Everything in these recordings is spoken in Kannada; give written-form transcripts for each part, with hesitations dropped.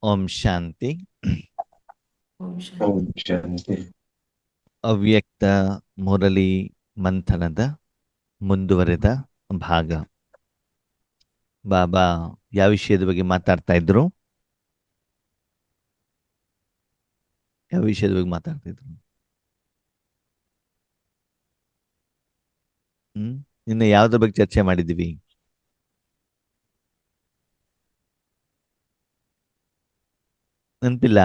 ಓಂ ಶಾಂತಿ. ಓಂ ಓಂ ಶಾಂತಿ. ಶಾಂತಿ. ಅವ್ಯಕ್ತ ಮುರಳಿ ಮಂಥನದ ಮುಂದುವರೆದ ಭಾಗ. ಬಾಬಾ ಯಾವ ವಿಷಯದ ಬಗ್ಗೆ ಮಾತಾಡ್ತಾ ಇದ್ರು? ಯಾವ ವಿಷಯದ ಬಗ್ಗೆ ಮಾತಾಡ್ತಾ ಇದ್ರು? ನಿನ್ನೆ ಯಾವ್ದ್ರ ಬಗ್ಗೆ ಚರ್ಚೆ ಮಾಡಿದ್ವಿ? ನೆನಪಿಲ್ಲ?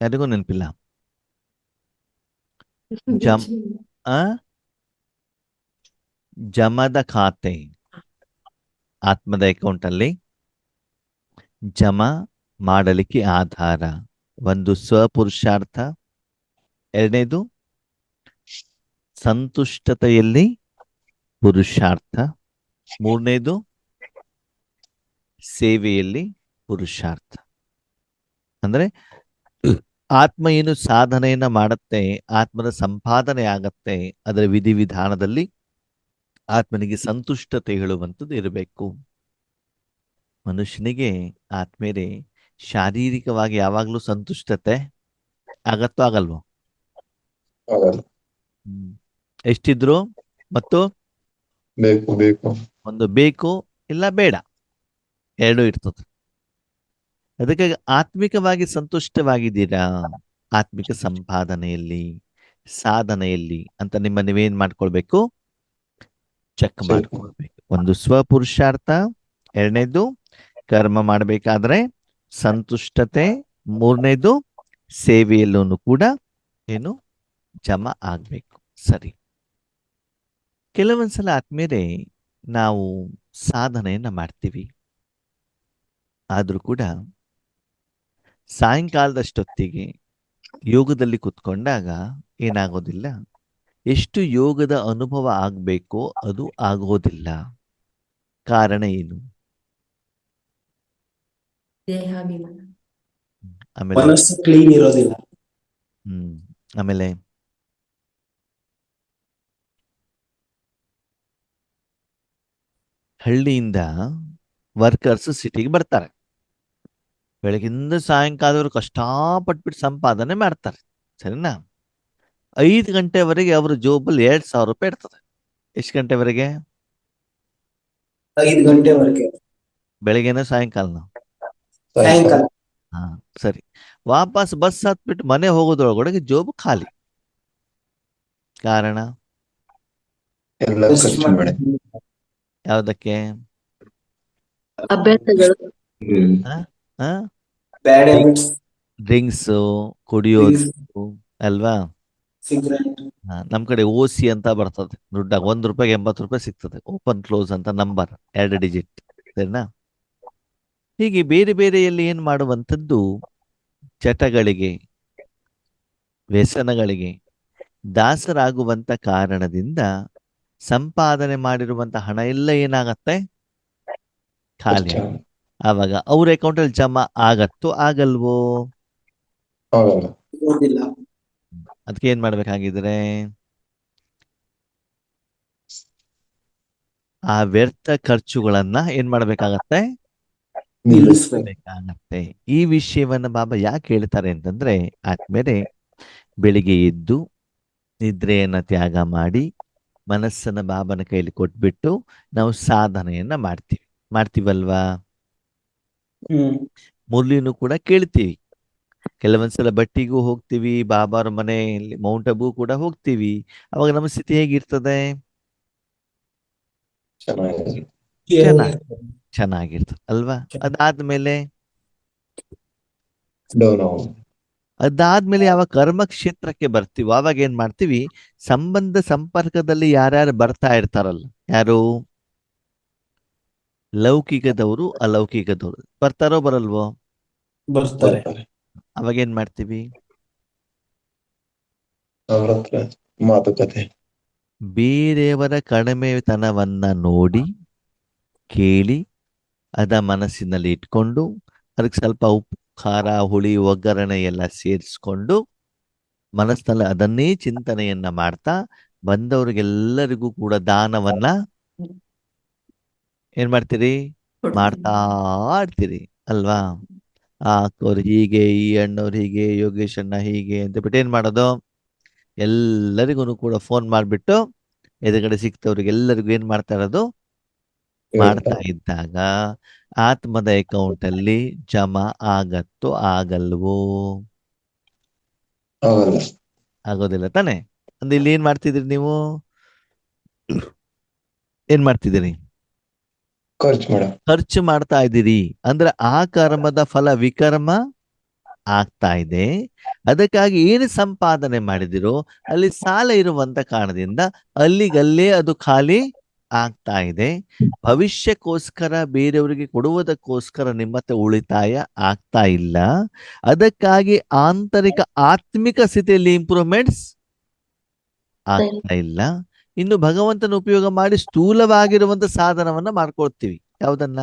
ಯಾರಿಗೂ ನೆನಪಿಲ್ಲ? ಜಮ್ ಆ ಜಮದ ಖಾತೆ, ಆತ್ಮದ ಅಕೌಂಟ್ ಅಲ್ಲಿ ಜಮಾ ಮಾಡಲಿಕ್ಕೆ ಆಧಾರ ಒಂದು ಸ್ವಪುರುಷಾರ್ಥ, ಎರಡನೇದು ಸಂತುಷ್ಟತೆಯಲ್ಲಿ ಪುರುಷಾರ್ಥ, ಮೂರನೇದು ಸೇವೆಯಲ್ಲಿ ಪುರುಷಾರ್ಥ. ಅಂದ್ರೆ ಆತ್ಮ ಏನು ಸಾಧನೆಯನ್ನ ಮಾಡುತ್ತೆ, ಆತ್ಮದ ಸಂಪಾದನೆ ಆಗತ್ತೆ, ಅದರ ವಿಧಿವಿಧಾನದಲ್ಲಿ ಆತ್ಮನಿಗೆ ಸಂತುಷ್ಟತೆ ಹೇಳುವಂಥದ್ದು ಇರಬೇಕು. ಮನುಷ್ಯನಿಗೆ ಆತ್ಮೇಲೆ ಶಾರೀರಿಕವಾಗಿ ಯಾವಾಗಲೂ ಸಂತುಷ್ಟತೆ ಆಗತ್ತೋ ಆಗಲ್ವೋ? ಆಗಲ್ಲ. ಎಷ್ಟಿದ್ರು ಮತ್ತು ಬೇಕು ಬೇಕು ಒಂದು ಬೇಕು ಇಲ್ಲ ಬೇಡ, ಎರಡೂ ಇರ್ತದೆ. ಅದಕ್ಕಾಗಿ ಆತ್ಮಿಕವಾಗಿ ಸಂತುಷ್ಟವಾಗಿದ್ದೀರಾ, ಆತ್ಮಿಕ ಸಂಪಾದನೆಯಲ್ಲಿ, ಸಾಧನೆಯಲ್ಲಿ ಅಂತ ನಿಮ್ಮ ನೀವೇನ್ ಮಾಡ್ಕೊಳ್ಬೇಕು? ಚೆಕ್ ಮಾಡ್ಕೊಳ್ಬೇಕು. ಒಂದು ಸ್ವಪುರುಷಾರ್ಥ, ಎರಡನೇದು ಕರ್ಮ ಮಾಡಬೇಕಾದ್ರೆ ಸಂತುಷ್ಟತೆ, ಮೂರನೇದು ಸೇವೆಯಲ್ಲೂ ಕೂಡ ಏನು ಜಮಾ ಆಗ್ಬೇಕು. ಸರಿ, ಕೆಲವೊಂದ್ಸಲ ಆದ್ಮೇಲೆ ನಾವು ಸಾಧನೆಯನ್ನ ಮಾಡ್ತೀವಿ, ಆದ್ರೂ ಕೂಡ ಸಾಯಂಕಾಲದಷ್ಟೊತ್ತಿಗೆ ಯೋಗದಲ್ಲಿ ಕುತ್ಕೊಂಡಾಗ ಏನಾಗೋದಿಲ್ಲ, ಎಷ್ಟು ಯೋಗದ ಅನುಭವ ಆಗ್ಬೇಕೋ ಅದು ಆಗೋದಿಲ್ಲ. ಕಾರಣ ಏನು? ದೇಹಾಭಿಮಾನ. ಆಮೇಲೆ ಮನಸ್ಸು ಕ್ಲೀನ್ ಇರೋದಿಲ್ಲ. ಆಮೇಲೆ ಹಳ್ಳಿಯಿಂದ ವರ್ಕರ್ಸ್ ಸಿಟಿಗೆ ಬರ್ತಾರೆ, ಬೆಳಗಿಂದ ಸಾಯಂಕಾಲದವರೆಗೂ ಕಷ್ಟಪಟ್ಬಿಟ್ಟು ಸಂಪಾದನೆ ಮಾಡ್ತಾರೆ, ಸರಿನಾ? 5 ಗಂಟೆವರೆಗೆ ಅವ್ರ ಜೋಬಲ್ಲಿ 2,000 ರೂಪಾಯಿ ಇರ್ತದೆ. ಎಷ್ಟು ಗಂಟೆವರೆಗೆ? 5 ಗಂಟೆವರೆಗೆ ಬೆಳಗ್ಗೆನ ಸಾಯಂಕಾಲನ? ಸಾಯಂಕಾಲ. ಹಾ, ಸರಿ. ವಾಪಸ್ ಬಸ್ ಹತ್ಬಿಟ್ಟು ಮನೆ ಹೋಗೋದ್ರೊಳಗಡೆ ಜೋಬ್ ಖಾಲಿ. ಕಾರಣ ಎಲ್ಲ ಖರ್ಚು ಮಾಡಿ. ಯಾವ್ದಕ್ಕೆ? ಅಭ್ಯಾಸಗಳು. ಬ್ಯಾಡ್ ಹ್ಯಾಬಿಟ್ಸ್, ಡ್ರಿಂಕ್ಸ್ ಕುಡಿಯೋದು ಅಲ್ವಾ? ಸಿಗರೇಟ್. ನಮ್ ಕಡೆ ಓಸಿ ಅಂತ ಬರ್ತದೆ ದುಡ್ಡಾಗ, 1 ರೂಪಾಯಿಗೆ 80 ರೂಪಾಯಿ ಸಿಗ್ತದೆ. ಓಪನ್ ಕ್ಲೋಸ್ ಅಂತ ನಂಬರ್, 2 ಡಿಜಿಟ್, ಸರಿನಾ? ಹೀಗೆ ಬೇರೆ ಬೇರೆಯಲ್ಲಿ ಏನ್ ಮಾಡುವಂಥದ್ದು, ಚಟಗಳಿಗೆ, ವ್ಯಸನಗಳಿಗೆ ದಾಸರಾಗುವಂತ ಕಾರಣದಿಂದ ಸಂಪಾದನೆ ಮಾಡಿರುವಂತ ಹಣ ಎಲ್ಲ ಏನಾಗತ್ತೆ? ಖಾಲಿ. ಆವಾಗ ಅವ್ರ ಅಕೌಂಟ್ ಅಲ್ಲಿ ಜಮಾ ಆಗತ್ತೋ ಆಗಲ್ವೋ? ಇರೋದಿಲ್ಲ. ಅದಕ್ಕೆ ಏನ್ ಮಾಡ್ಬೇಕಾಗಿದ್ರೆ, ಆ ವ್ಯರ್ಥ ಖರ್ಚುಗಳನ್ನ ಏನ್ ಮಾಡ್ಬೇಕಾಗತ್ತೆ? ನಿಲ್ಲಿಸಬೇಕಾಗತ್ತೆ. ಈ ವಿಷಯವನ್ನ ಬಾಬಾ ಯಾಕೆ ಹೇಳ್ತಾರೆ ಅಂತಂದ್ರೆ, ಆದ್ಮೇಲೆ ಬೆಳಿಗ್ಗೆ ಎದ್ದು ನಿದ್ರೆಯನ್ನ ತ್ಯಾಗ ಮಾಡಿ ಮನಸ್ಸನ್ನ ಬಾಬನ ಕೈಲಿ ಕೊಟ್ಬಿಟ್ಟು ನಾವು ಸಾಧನೆಯನ್ನ ಮಾಡ್ತೀವಲ್ವಾ? ಮುರಳಿನೂ ಕೂಡ ಕೇಳ್ತೀವಿ, ಕೆಲವೊಂದ್ಸಲ ಬಟ್ಟಿಗೂ ಹೋಗ್ತೀವಿ, ಬಾಬಾರ ಮನೆಯಲ್ಲಿ ಮೌಂಟ್ ಅಬು ಕೂಡ ಹೋಗ್ತೀವಿ. ಅವಾಗ ನಮ್ಮ ಸ್ಥಿತಿ ಹೇಗಿರ್ತದೆ? ಚೆನ್ನಾಗಿರ್ತದೆ ಅಲ್ವಾ? ಅದಾದ್ಮೇಲೆ ಯಾವ ಕರ್ಮ ಕ್ಷೇತ್ರಕ್ಕೆ ಬರ್ತೀವೋ ಅವಾಗ ಏನ್ ಮಾಡ್ತೀವಿ? ಸಂಬಂಧ ಸಂಪರ್ಕದಲ್ಲಿ ಯಾರ್ಯಾರು ಬರ್ತಾ ಇರ್ತಾರಲ್ಲ, ಯಾರು ಲೌಕಿಕದವರು ಅಲೌಕಿಕದವರು ಬರ್ತಾರೋ ಬರಲ್ವೋ? ಬರ್ತಾರೆ. ಅವಾಗ ಏನ್ ಮಾಡ್ತೀವಿ? ಮಾತುಕತೆ, ಬೇರೆಯವರ ಕಡಿಮೆತನವನ್ನ ನೋಡಿ ಕೇಳಿ ಅದ ಮನಸ್ಸಿನಲ್ಲಿ ಇಟ್ಕೊಂಡು ಅದಕ್ಕೆ ಸ್ವಲ್ಪ ಉಪ್ಪು ಖಾರ ಹುಳಿ ಒಗ್ಗರಣೆ ಎಲ್ಲ ಸೇರಿಸ್ಕೊಂಡು ಮನಸ್ಸಿನಲ್ಲಿ ಅದನ್ನೇ ಚಿಂತನೆಯನ್ನ ಮಾಡ್ತಾ ಬಂದವರಿಗೆಲ್ಲರಿಗೂ ಕೂಡ ದಾನವನ್ನ ಏನ್ ಮಾಡ್ತೀರಿ? ಮಾಡ್ತಾ ಇರ್ತೀರಿ ಅಲ್ವಾ? ಆ ಅಕ್ಕವ್ರು ಹೀಗೆ, ಈ ಅಣ್ಣವ್ರು ಹೀಗೆ, ಯೋಗೇಶ್ ಅಣ್ಣ ಹೀಗೆ ಅಂತ ಬಿಟ್ಟು ಏನ್ ಮಾಡೋದು? ಎಲ್ಲರಿಗೂ ಕೂಡ ಫೋನ್ ಮಾಡ್ಬಿಟ್ಟು ಎದುರುಗಡೆ ಸಿಕ್ತವ್ರಿಗೆ ಎಲ್ಲರಿಗೂ ಏನ್ ಮಾಡ್ತಾ ಇರೋದು? ಮಾಡ್ತಾ ಇದ್ದಾಗ ಆತ್ಮದ ಅಕೌಂಟ್ ಅಲ್ಲಿ ಜಮಾ ಆಗತ್ತೋ ಆಗಲ್ವೋ? ಆಗಲ್ಲ. ಆಗೋದಿಲ್ಲ ತಾನೆ? ಅಂದ್ರೆ ಇಲ್ಲಿ ಏನ್ ಮಾಡ್ತಿದ್ರಿ ನೀವು? ಏನ್ ಮಾಡ್ತಿದ್ದೀರಿ? ಖರ್ಚು ಮೇಡಮ್. ಖರ್ಚು ಮಾಡ್ತಾ ಇದ್ದೀರಿ. ಅಂದ್ರೆ ಆ ಕರ್ಮದ ಫಲ ವಿಕರ್ಮ ಆಗ್ತಾ ಇದೆ. ಅದಕ್ಕಾಗಿ ಏನು ಸಂಪಾದನೆ ಮಾಡಿದಿರೋ ಅಲ್ಲಿ ಸಾಲ ಇರುವಂತ ಕಾರಣದಿಂದ ಅಲ್ಲಿಗಲ್ಲೇ ಅದು ಖಾಲಿ ಆಗ್ತಾ ಇದೆ. ಭವಿಷ್ಯಕ್ಕೋಸ್ಕರ ಬೇರೆಯವರಿಗೆ ಕೊಡುವುದಕ್ಕೋಸ್ಕರ ನಿಮ್ಮ ಹತ್ರ ಉಳಿತಾಯ ಆಗ್ತಾ ಇಲ್ಲ. ಅದಕ್ಕಾಗಿ ಆಂತರಿಕ ಆತ್ಮಿಕ ಸ್ಥಿತಿಯಲ್ಲಿ ಇಂಪ್ರೂವ್ಮೆಂಟ್ಸ್ ಆಗ್ತಾ ಇಲ್ಲ. ಇನ್ನು ಭಗವಂತನ ಉಪಯೋಗ ಮಾಡಿ ಸ್ಥೂಲವಾಗಿರುವಂತ ಸಾಧನವನ್ನ ಮಾಡ್ಕೊಳ್ತೀವಿ. ಯಾವ್ದನ್ನ?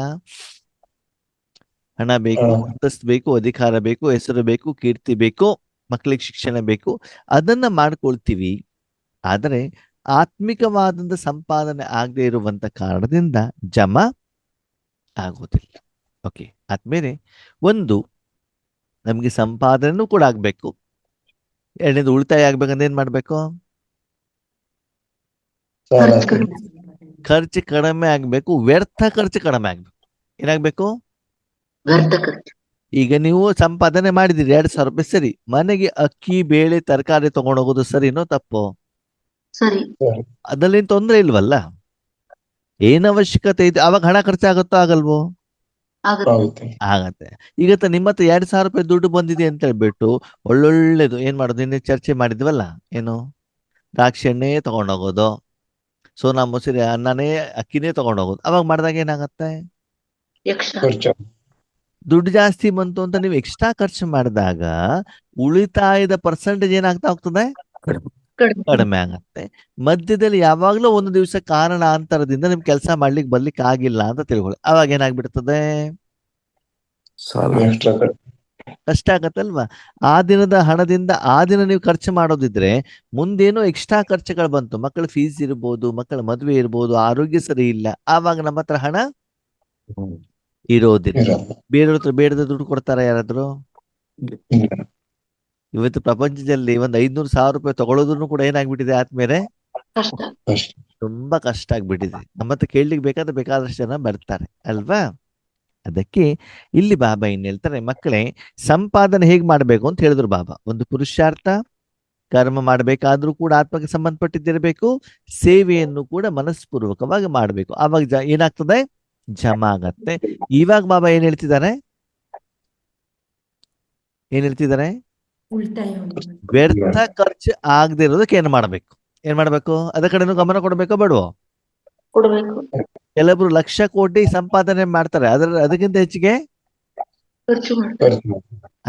ಹಣ ಬೇಕು, ಅಂತಸ್ತು ಬೇಕು, ಅಧಿಕಾರ ಬೇಕು, ಹೆಸರು ಬೇಕು, ಕೀರ್ತಿ ಬೇಕು, ಮಕ್ಕಳಿಗೆ ಶಿಕ್ಷಣ ಬೇಕು, ಅದನ್ನ ಮಾಡ್ಕೊಳ್ತೀವಿ. ಆದರೆ ಆತ್ಮಿಕವಾದಂತ ಸಂಪಾದನೆ ಆಗದೆ ಇರುವಂತ ಕಾರಣದಿಂದ ಜಮಾ ಆಗೋದಿಲ್ಲ. ಓಕೆ, ಆದ್ಮೇಲೆ ಒಂದು ನಮ್ಗೆ ಸಂಪಾದನೆನೂ ಕೂಡ ಆಗ್ಬೇಕು. ಎರಡನೇದು ಉಳಿತಾಯ ಆಗ್ಬೇಕಂದ್ರೆ ಏನ್ ಮಾಡ್ಬೇಕು? ಸಾಲ ಖರ್ಚು ಕಡಿಮೆ ಆಗ್ಬೇಕು, ವ್ಯರ್ಥ ಖರ್ಚು ಕಡಿಮೆ ಆಗ್ಬೇಕು. ಏನಾಗ್ಬೇಕು? ಈಗ ನೀವು ಸಂಪಾದನೆ ಮಾಡಿದಿರಿ 2,000 ರೂಪಾಯಿ, ಸರಿ. ಮನೆಗೆ ಅಕ್ಕಿ, ಬೇಳೆ, ತರಕಾರಿ ತಗೊಂಡೋಗೋದು ಸರಿನೋ ತಪ್ಪೋ? ಸರಿ. ಅದ್ರಲ್ಲಿ ತೊಂದರೆ ಇಲ್ವಲ್ಲ? ಏನ್ ಅವಶ್ಯಕತೆ ಇದೆ ಅವಾಗ ಹಣ ಖರ್ಚಾಗುತ್ತೋ ಆಗಲ್ವೋ? ಆಗುತ್ತೆ. ಆಗತ್ತೆ. ಈಗ ನಿಮ್ಮ ಹತ್ರ 2,000 ರೂಪಾಯಿ ದುಡ್ಡು ಬಂದಿದೆ ಅಂತ ಹೇಳ್ಬಿಟ್ಟು ಒಳ್ಳೊಳ್ಳೇದು ಏನ್ ಮಾಡೋದು? ನಿನ್ನೆ ಚರ್ಚೆ ಮಾಡಿದ್ವಲ್ಲ, ಏನು? ದ್ರಾಕ್ಷಿ ಎಣ್ಣೆ ತಗೊಂಡೋಗೋದು, ಸೋನಾ ಮೊಸರಿ ಅನ್ನನೇ ಅಕ್ಕಿನೇ ತಗೊಂಡೋಗೋದು. ಅವಾಗ ಮಾಡಿದಾಗ ಏನಾಗತ್ತೆ? ಖರ್ಚು. ದುಡ್ಡು ಜಾಸ್ತಿ ಬಂತು ಅಂತ ನೀವು ಎಕ್ಸ್ಟ್ರಾ ಖರ್ಚು ಮಾಡಿದಾಗ ಉಳಿತಾಯದ ಪರ್ಸೆಂಟೇಜ್ ಏನಾಗ್ತಾ ಹೋಗ್ತದೆ? ಕಡಿಮೆ ಆಗತ್ತೆ. ಮಧ್ಯದಲ್ಲಿ ಯಾವಾಗ್ಲೂ ಒಂದು ದಿವಸ ಕಾರಣಾಂತರದಿಂದ ನಿಮ್ ಕೆಲಸ ಮಾಡ್ಲಿಕ್ಕೆ ಬರ್ಲಿಕ್ಕೆ ಆಗಿಲ್ಲ ಅಂತ ತಿಳ್ಕೊಳ್ಳಿ. ಅವಾಗ ಏನಾಗ್ಬಿಡ್ತದೆ? ಎಕ್ಸ್ಟ್ರಾ ಖರ್ಚು. ಕಷ್ಟ ಆಗತ್ತಲ್ವಾ? ಆ ದಿನದ ಹಣದಿಂದ ಆ ದಿನ ನೀವು ಖರ್ಚು ಮಾಡೋದಿದ್ರೆ ಮುಂದೇನೋ ಎಕ್ಸ್ಟ್ರಾ ಖರ್ಚುಗಳು ಬಂತು, ಮಕ್ಕಳ ಫೀಸ್ ಇರ್ಬೋದು, ಮಕ್ಕಳ ಮದುವೆ ಇರ್ಬೋದು, ಆರೋಗ್ಯ ಸರಿ ಇಲ್ಲ, ಆವಾಗ ನಮ್ಮ ಹತ್ರ ಹಣ ಇರೋದಿಲ್ಲ. ಇರಲ್ಲ. ಬೇರೆಯವ್ರ ಹತ್ರ ಬೇಡದ ದುಡ್ಡು ಕೊಡ್ತಾರ ಯಾರಾದ್ರು? ಇಲ್ಲ. ಇವತ್ತು ಪ್ರಪಂಚದಲ್ಲಿ ಒಂದು 500,000 ರೂಪಾಯಿ ತಗೊಳ್ಳೋದನ್ನು ಕೂಡ ಏನಾಗ್ಬಿಟ್ಟಿದೆ ಆದ್ಮೇಲೆ? ಕಷ್ಟ. ತುಂಬಾ ಕಷ್ಟ ಆಗ್ಬಿಟ್ಟಿದೆ. ನಮ್ಮ ಹತ್ರ ಕೇಳಲಿಕ್ಕೆ ಬೇಕಾದಷ್ಟು ಜನ ಬರ್ತಾರೆ ಅಲ್ವಾ? ಅದಕ್ಕೆ ಇಲ್ಲಿ ಬಾಬಾ ಏನ್ ಹೇಳ್ತಾರೆ, ಮಕ್ಕಳೇ ಸಂಪಾದನೆ ಹೇಗ್ ಮಾಡ್ಬೇಕು ಅಂತ ಹೇಳಿದ್ರು ಬಾಬಾ. ಒಂದು ಪುರುಷಾರ್ಥ ಕರ್ಮ ಮಾಡ್ಬೇಕಾದ್ರೂ ಕೂಡ ಆತ್ಮಕ್ಕೆ ಸಂಬಂಧಪಟ್ಟಿದ್ದಿರಬೇಕು, ಸೇವೆಯನ್ನು ಕೂಡ ಮನಸ್ಪೂರ್ವಕವಾಗಿ ಮಾಡ್ಬೇಕು. ಆವಾಗ ಏನಾಗ್ತದೆ? ಜಮಾ ಆಗತ್ತೆ. ಇವಾಗ ಬಾಬಾ ಏನ್ ಹೇಳ್ತಿದ್ದಾರೆ? ಉಳಿತಾಯ ವ್ಯರ್ಥ ಖರ್ಚು ಆಗದೆ ಇರೋದಕ್ಕೆ ಏನ್ ಮಾಡ್ಬೇಕು? ಅದ ಕಡೆನೂ ಗಮನ ಕೊಡ್ಬೇಕೋ ಬೇಡವೋ? ಕೊಡಬೇಕು. ಕೆಲವರು ಲಕ್ಷ ಕೋಟಿ ಸಂಪಾದನೆ ಮಾಡ್ತಾರೆ, ಅದಕ್ಕಿಂತ ಹೆಚ್ಚಿಗೆ ಖರ್ಚು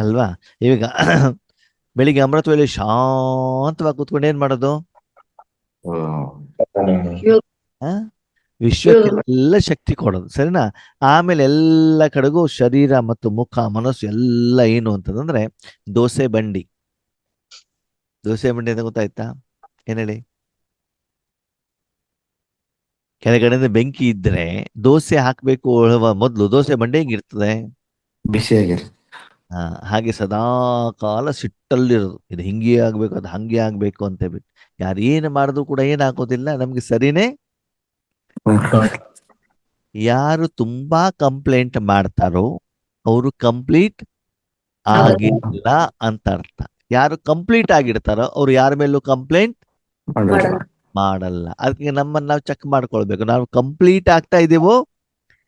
ಅಲ್ವಾ? ಈಗ ಬೆಳಿಗ್ಗೆ ಅಮೃತ ವೇಳೆ ಶಾಂತವಾಗಿ ಕೂತ್ಕೊಂಡು ಏನ್ ಮಾಡೋದು? ವಿಶ್ವಕ್ಕೆಲ್ಲ ಶಕ್ತಿ ಕೊಡೋದು, ಸರಿನಾ? ಆಮೇಲೆ ಎಲ್ಲ ಕಡೆಗೂ ಶರೀರ ಮತ್ತು ಮುಖ ಮನಸ್ಸು ಎಲ್ಲ ಏನು ಅಂತಂದ್ರೆ ದೋಸೆ ಬಂಡಿ ಅಂತ ಗೊತ್ತಾಯ್ತಾ? ಏನ್ ಹೇಳಿ? ಕೆಳಗಡೆ ಬೆಂಕಿ ಇದ್ರೆ ದೋಸೆ ಹಾಕ್ಬೇಕು ಮೊದ್ಲು ದೋಸೆ ಬಂಡಿ ಹೆಂಗಿರ್ತದೆ? ಬಿಸಿಯಾಗಿರುತ್ತೆ. ಹಾಗೆ ಸದಾ ಕಾಲ ಸಿಟ್ಟಲ್ಲಿರೋದು, ಇದು ಹಿಂಗೆ ಆಗ್ಬೇಕು, ಅದು ಹಂಗೆ ಆಗ್ಬೇಕು ಅಂತ ಹೇಳ್ಬಿಟ್ಟು ಯಾರು ಏನು ಮಾಡಿದ್ರು ಕೂಡ ಏನಾಗೋದಿಲ್ಲ, ನಮ್ಗೆ ಸರಿನೇ. ಯಾರು ತುಂಬಾ ಕಂಪ್ಲೇಂಟ್ ಮಾಡ್ತಾರೋ ಅವರು ಕಂಪ್ಲೀಟ್ ಆಗಿಲ್ಲ ಅಂತ ಅರ್ಥ. ಯಾರು ಕಂಪ್ಲೀಟ್ ಆಗಿರ್ತಾರೋ ಅವ್ರು ಯಾರ ಮೇಲೂ ಕಂಪ್ಲೇಂಟ್ ಮಾಡಲ್ಲ. ಅದಕ್ಕೆ ನಮ್ಮನ್ನ ನಾವು ಚೆಕ್ ಮಾಡ್ಕೊಳ್ಬೇಕು, ನಾವು ಕಂಪ್ಲೀಟ್ ಆಗ್ತಾ ಇದೀವೋ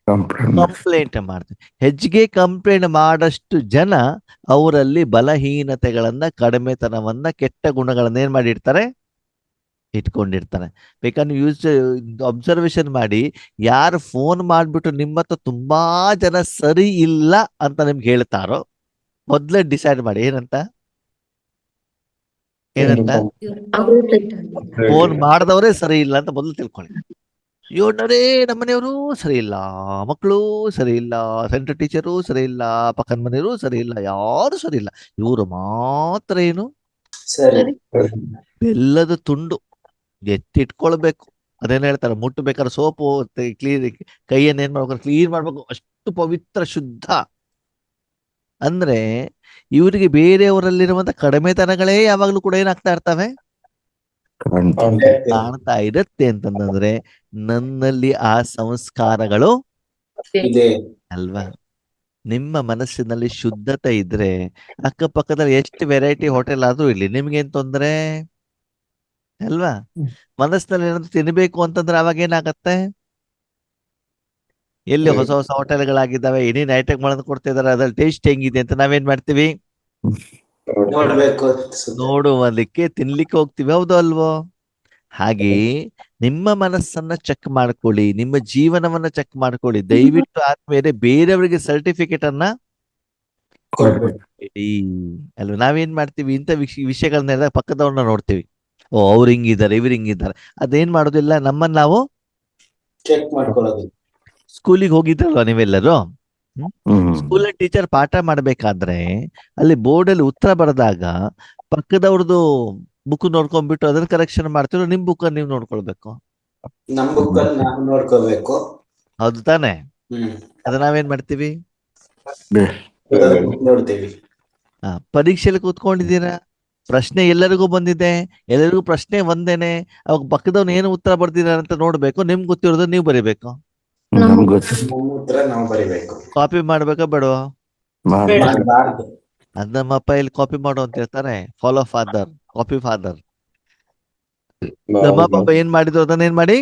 ಕಂಪ್ಲೇಂಟ್ ಮಾಡ್ತೀವಿ. ಹೆಚ್ಚಿಗೆ ಕಂಪ್ಲೇಂಟ್ ಮಾಡಷ್ಟು ಜನ ಅವರಲ್ಲಿ ಬಲಹೀನತೆಗಳನ್ನ, ಕಡಿಮೆತನವನ್ನ, ಕೆಟ್ಟ ಗುಣಗಳನ್ನ ಏನ್ ಮಾಡಿರ್ತಾರೆ? ಇಟ್ಕೊಂಡಿರ್ತಾರೆ. ಬೇಕಾದ್ರೆ ಅಬ್ಸರ್ವೇಷನ್ ಮಾಡಿ, ಯಾರು ಫೋನ್ ಮಾಡ್ಬಿಟ್ಟು ನಿಮ್ಮ ಹತ್ರ ತುಂಬಾ ಜನ ಸರಿ ಇಲ್ಲ ಅಂತ ನಿಮ್ಗೆ ಹೇಳ್ತಾರೋ ಮೊದ್ಲೇ ಡಿಸೈಡ್ ಮಾಡಿ ಏನಂತ ಫೋನ್ ಮಾಡಿದವರೇ ಸರಿ ಇಲ್ಲ ಅಂತ ಮೊದಲು ತಿಳ್ಕೊಳ್ಳಿ. ಯೋಣರೇ ನಮ್ಮನೆಯವರು ಸರಿ ಇಲ್ಲ, ಮಕ್ಕಳು ಸರಿ ಇಲ್ಲ, ಸೆಂಟರ್ ಟೀಚರು ಸರಿ ಇಲ್ಲ, ಪಕ್ಕದ ಮನೆಯವರು ಸರಿ ಇಲ್ಲ, ಯಾರು ಸರಿ ಇಲ್ಲ, ಇವರು ಮಾತ್ರ ಏನು ಸರಿ. ಬೆಲ್ಲದ ತುಂಡು ಎತ್ತಿಟ್ಕೊಳ್ಬೇಕು. ಅದೇನು ಹೇಳ್ತಾರೆ, ಮುಟ್ಟಬೇಕಾದ್ರೆ ಸೋಪು ಕ್ಲೀನ್, ಕೈಯನ್ನು ಏನ್ ಮಾಡ್ಬೇಕು, ಕ್ಲೀನ್ ಮಾಡ್ಬೇಕು, ಅಷ್ಟು ಪವಿತ್ರ ಶುದ್ಧ. ಅಂದ್ರೆ ಇವರಿಗೆ ಬೇರೆಯವರಲ್ಲಿರುವಂತ ಕಡಿಮೆತನಗಳೇ ಯಾವಾಗ್ಲೂ ಕೂಡ ಏನಾಗ್ತಾ ಇರ್ತವೆ, ಕಾಣ್ತಾ ಇರುತ್ತೆ ಅಂತಂದ್ರೆ ನನ್ನಲ್ಲಿ ಆ ಸಂಸ್ಕಾರಗಳು ಇದೆ. ಅಲ್ವಾ. ನಿಮ್ಮ ಮನಸ್ಸಿನಲ್ಲಿ ಶುದ್ಧತೆ ಇದ್ರೆ ಅಕ್ಕಪಕ್ಕದಲ್ಲಿ ಎಷ್ಟು ವೆರೈಟಿ ಹೋಟೆಲ್ ಆದ್ರೂ ಇರ್ಲಿ, ನಿಮ್ಗೇನ್ ತೊಂದ್ರೆ ಅಲ್ವಾ. ಮನಸ್ಸಿನಲ್ಲಿ ಏನಾದ್ರು ತಿನ್ಬೇಕು ಅಂತಂದ್ರೆ ಅವಾಗ ಏನಾಗತ್ತೆ, ಎಲ್ಲಿ ಹೊಸ ಹೊಸ ಹೋಟೆಲ್ಗಳಾಗಿದ್ದಾವೆ, ಏನೇನ್ ಐಟಮ್ ಗಳನ್ನು ಕೊಡ್ತಾ ಇದಾರೆ, ಅದ್ರಲ್ಲಿ ಟೇಸ್ಟ್ ಹೆಂಗಿದೆ ಅಂತ ನಾವೇನ್ ಮಾಡ್ತೀವಿ, ನೋಡ್ಬೇಕು ಅನ್ಸುತ್ತೆ. ನೋಡುವದಕ್ಕೆ ತಿನ್ಲಿಕ್ಕೆ ಹೋಗ್ತೀವಿ, ಹೌದು ಅಲ್ವೋ. ಹಾಗೆ ನಿಮ್ಮ ಮನಸ್ಸನ್ನ ಚೆಕ್ ಮಾಡ್ಕೊಳ್ಳಿ, ನಿಮ್ಮ ಜೀವನವನ್ನ ಚೆಕ್ ಮಾಡ್ಕೊಳ್ಳಿ. ದಯವಿಟ್ಟು ಆದ್ಮೇಲೆ ಬೇರೆಯವರಿಗೆ ಸರ್ಟಿಫಿಕೇಟ್ ಅನ್ನ ಕೊಡ್ಬೇಕು. ಕೊಡ್ಬೇಡಿ ಅಲ್ವಾ. ನಾವೇನ್ ಮಾಡ್ತೀವಿ, ಇಂಥ ವಿಷಯಗಳನ್ನೆಲ್ಲ ಪಕ್ಕದವ್ರನ್ನ ನೋಡ್ತೀವಿ, ಓ ಅವ್ರು ಹಿಂಗಿದ್ದಾರೆ, ಇವ್ರು ಹಿಂಗಿದ್ದಾರೆ. ಅದೇನ್ ಮಾಡೋದಿಲ್ಲ, ನಮ್ಮನ್ನ ನಾವು ಚೆಕ್ ಮಾಡ್ಕೊಳ್ಳೋದು. ಸ್ಕೂಲಿಗೆ ಹೋಗಿದ್ರಲ್ವಾ ನೀವೆಲ್ಲರೂ, ಸ್ಕೂಲಲ್ಲಿ ಟೀಚರ್ ಪಾಠ ಮಾಡ್ಬೇಕಾದ್ರೆ ಅಲ್ಲಿ ಬೋರ್ಡಲ್ಲಿ ಉತ್ತರ ಬರೆದಾಗ ಪಕ್ಕದವ್ರದ್ದು ಬುಕ್ ನೋಡ್ಕೊಂಡ್ಬಿಟ್ಟು ಅದನ್ನ ಕರೆಕ್ಷನ್ ಮಾಡ್ತಿರೋ, ನಿಮ್ ಬುಕ್ ನೀವು ನೋಡ್ಕೊಳ್ಬೇಕು, ನಮ್ ಬುಕ್ ಅಲ್ಲಿ ನಾವು ನೋಡ್ಕೋಬೇಕು. ಹೌದು ತಾನೆ. ಅದ ನಾವೇನ್ ಮಾಡ್ತೀವಿ, ನೋಡ್ತೀವಿ. ಪರೀಕ್ಷೆಯಲ್ಲಿ ಕೂತ್ಕೊಂಡಿದ್ದೀರಾ, ಪ್ರಶ್ನೆ ಎಲ್ಲರಿಗೂ ಬಂದಿದೆ, ಎಲ್ಲರಿಗೂ ಪ್ರಶ್ನೆ ಒಂದೇನೆ, ಅವಾಗ ಪಕ್ಕದವ್ನ ಏನು ಉತ್ತರ ಬರ್ದಿದ್ದಾರೆ ಅಂತ ನೋಡ್ಬೇಕು, ನಿಮ್ಗೆ ಗೊತ್ತಿರೋದು ನೀವು ಬರಿಬೇಕು. ನಮ್ಮ ಉತ್ತರ ನಾವು ಬರಿಬೇಕು. ಕಾಪಿ ಮಾಡ್ಬೇಕಾ ಬೇಡವಾ? ಮಾಡ್ಬಾರ್ದು. ಅದ್ ನಮ್ಮ ಅಪ್ಪ ಇಲ್ಲಿ ಕಾಪಿ ಮಾಡು ಅಂತ ಹೇಳ್ತಾರೆ, ಫಾಲೋ ಫಾದರ್, ಕಾಪಿ ಫಾದರ್. ನಮ್ಮ ಅಪ್ಪ ಏನ್ ಮಾಡಿದ್ರು ಅದನ್ನ ಏನ್ ಮಾಡಿ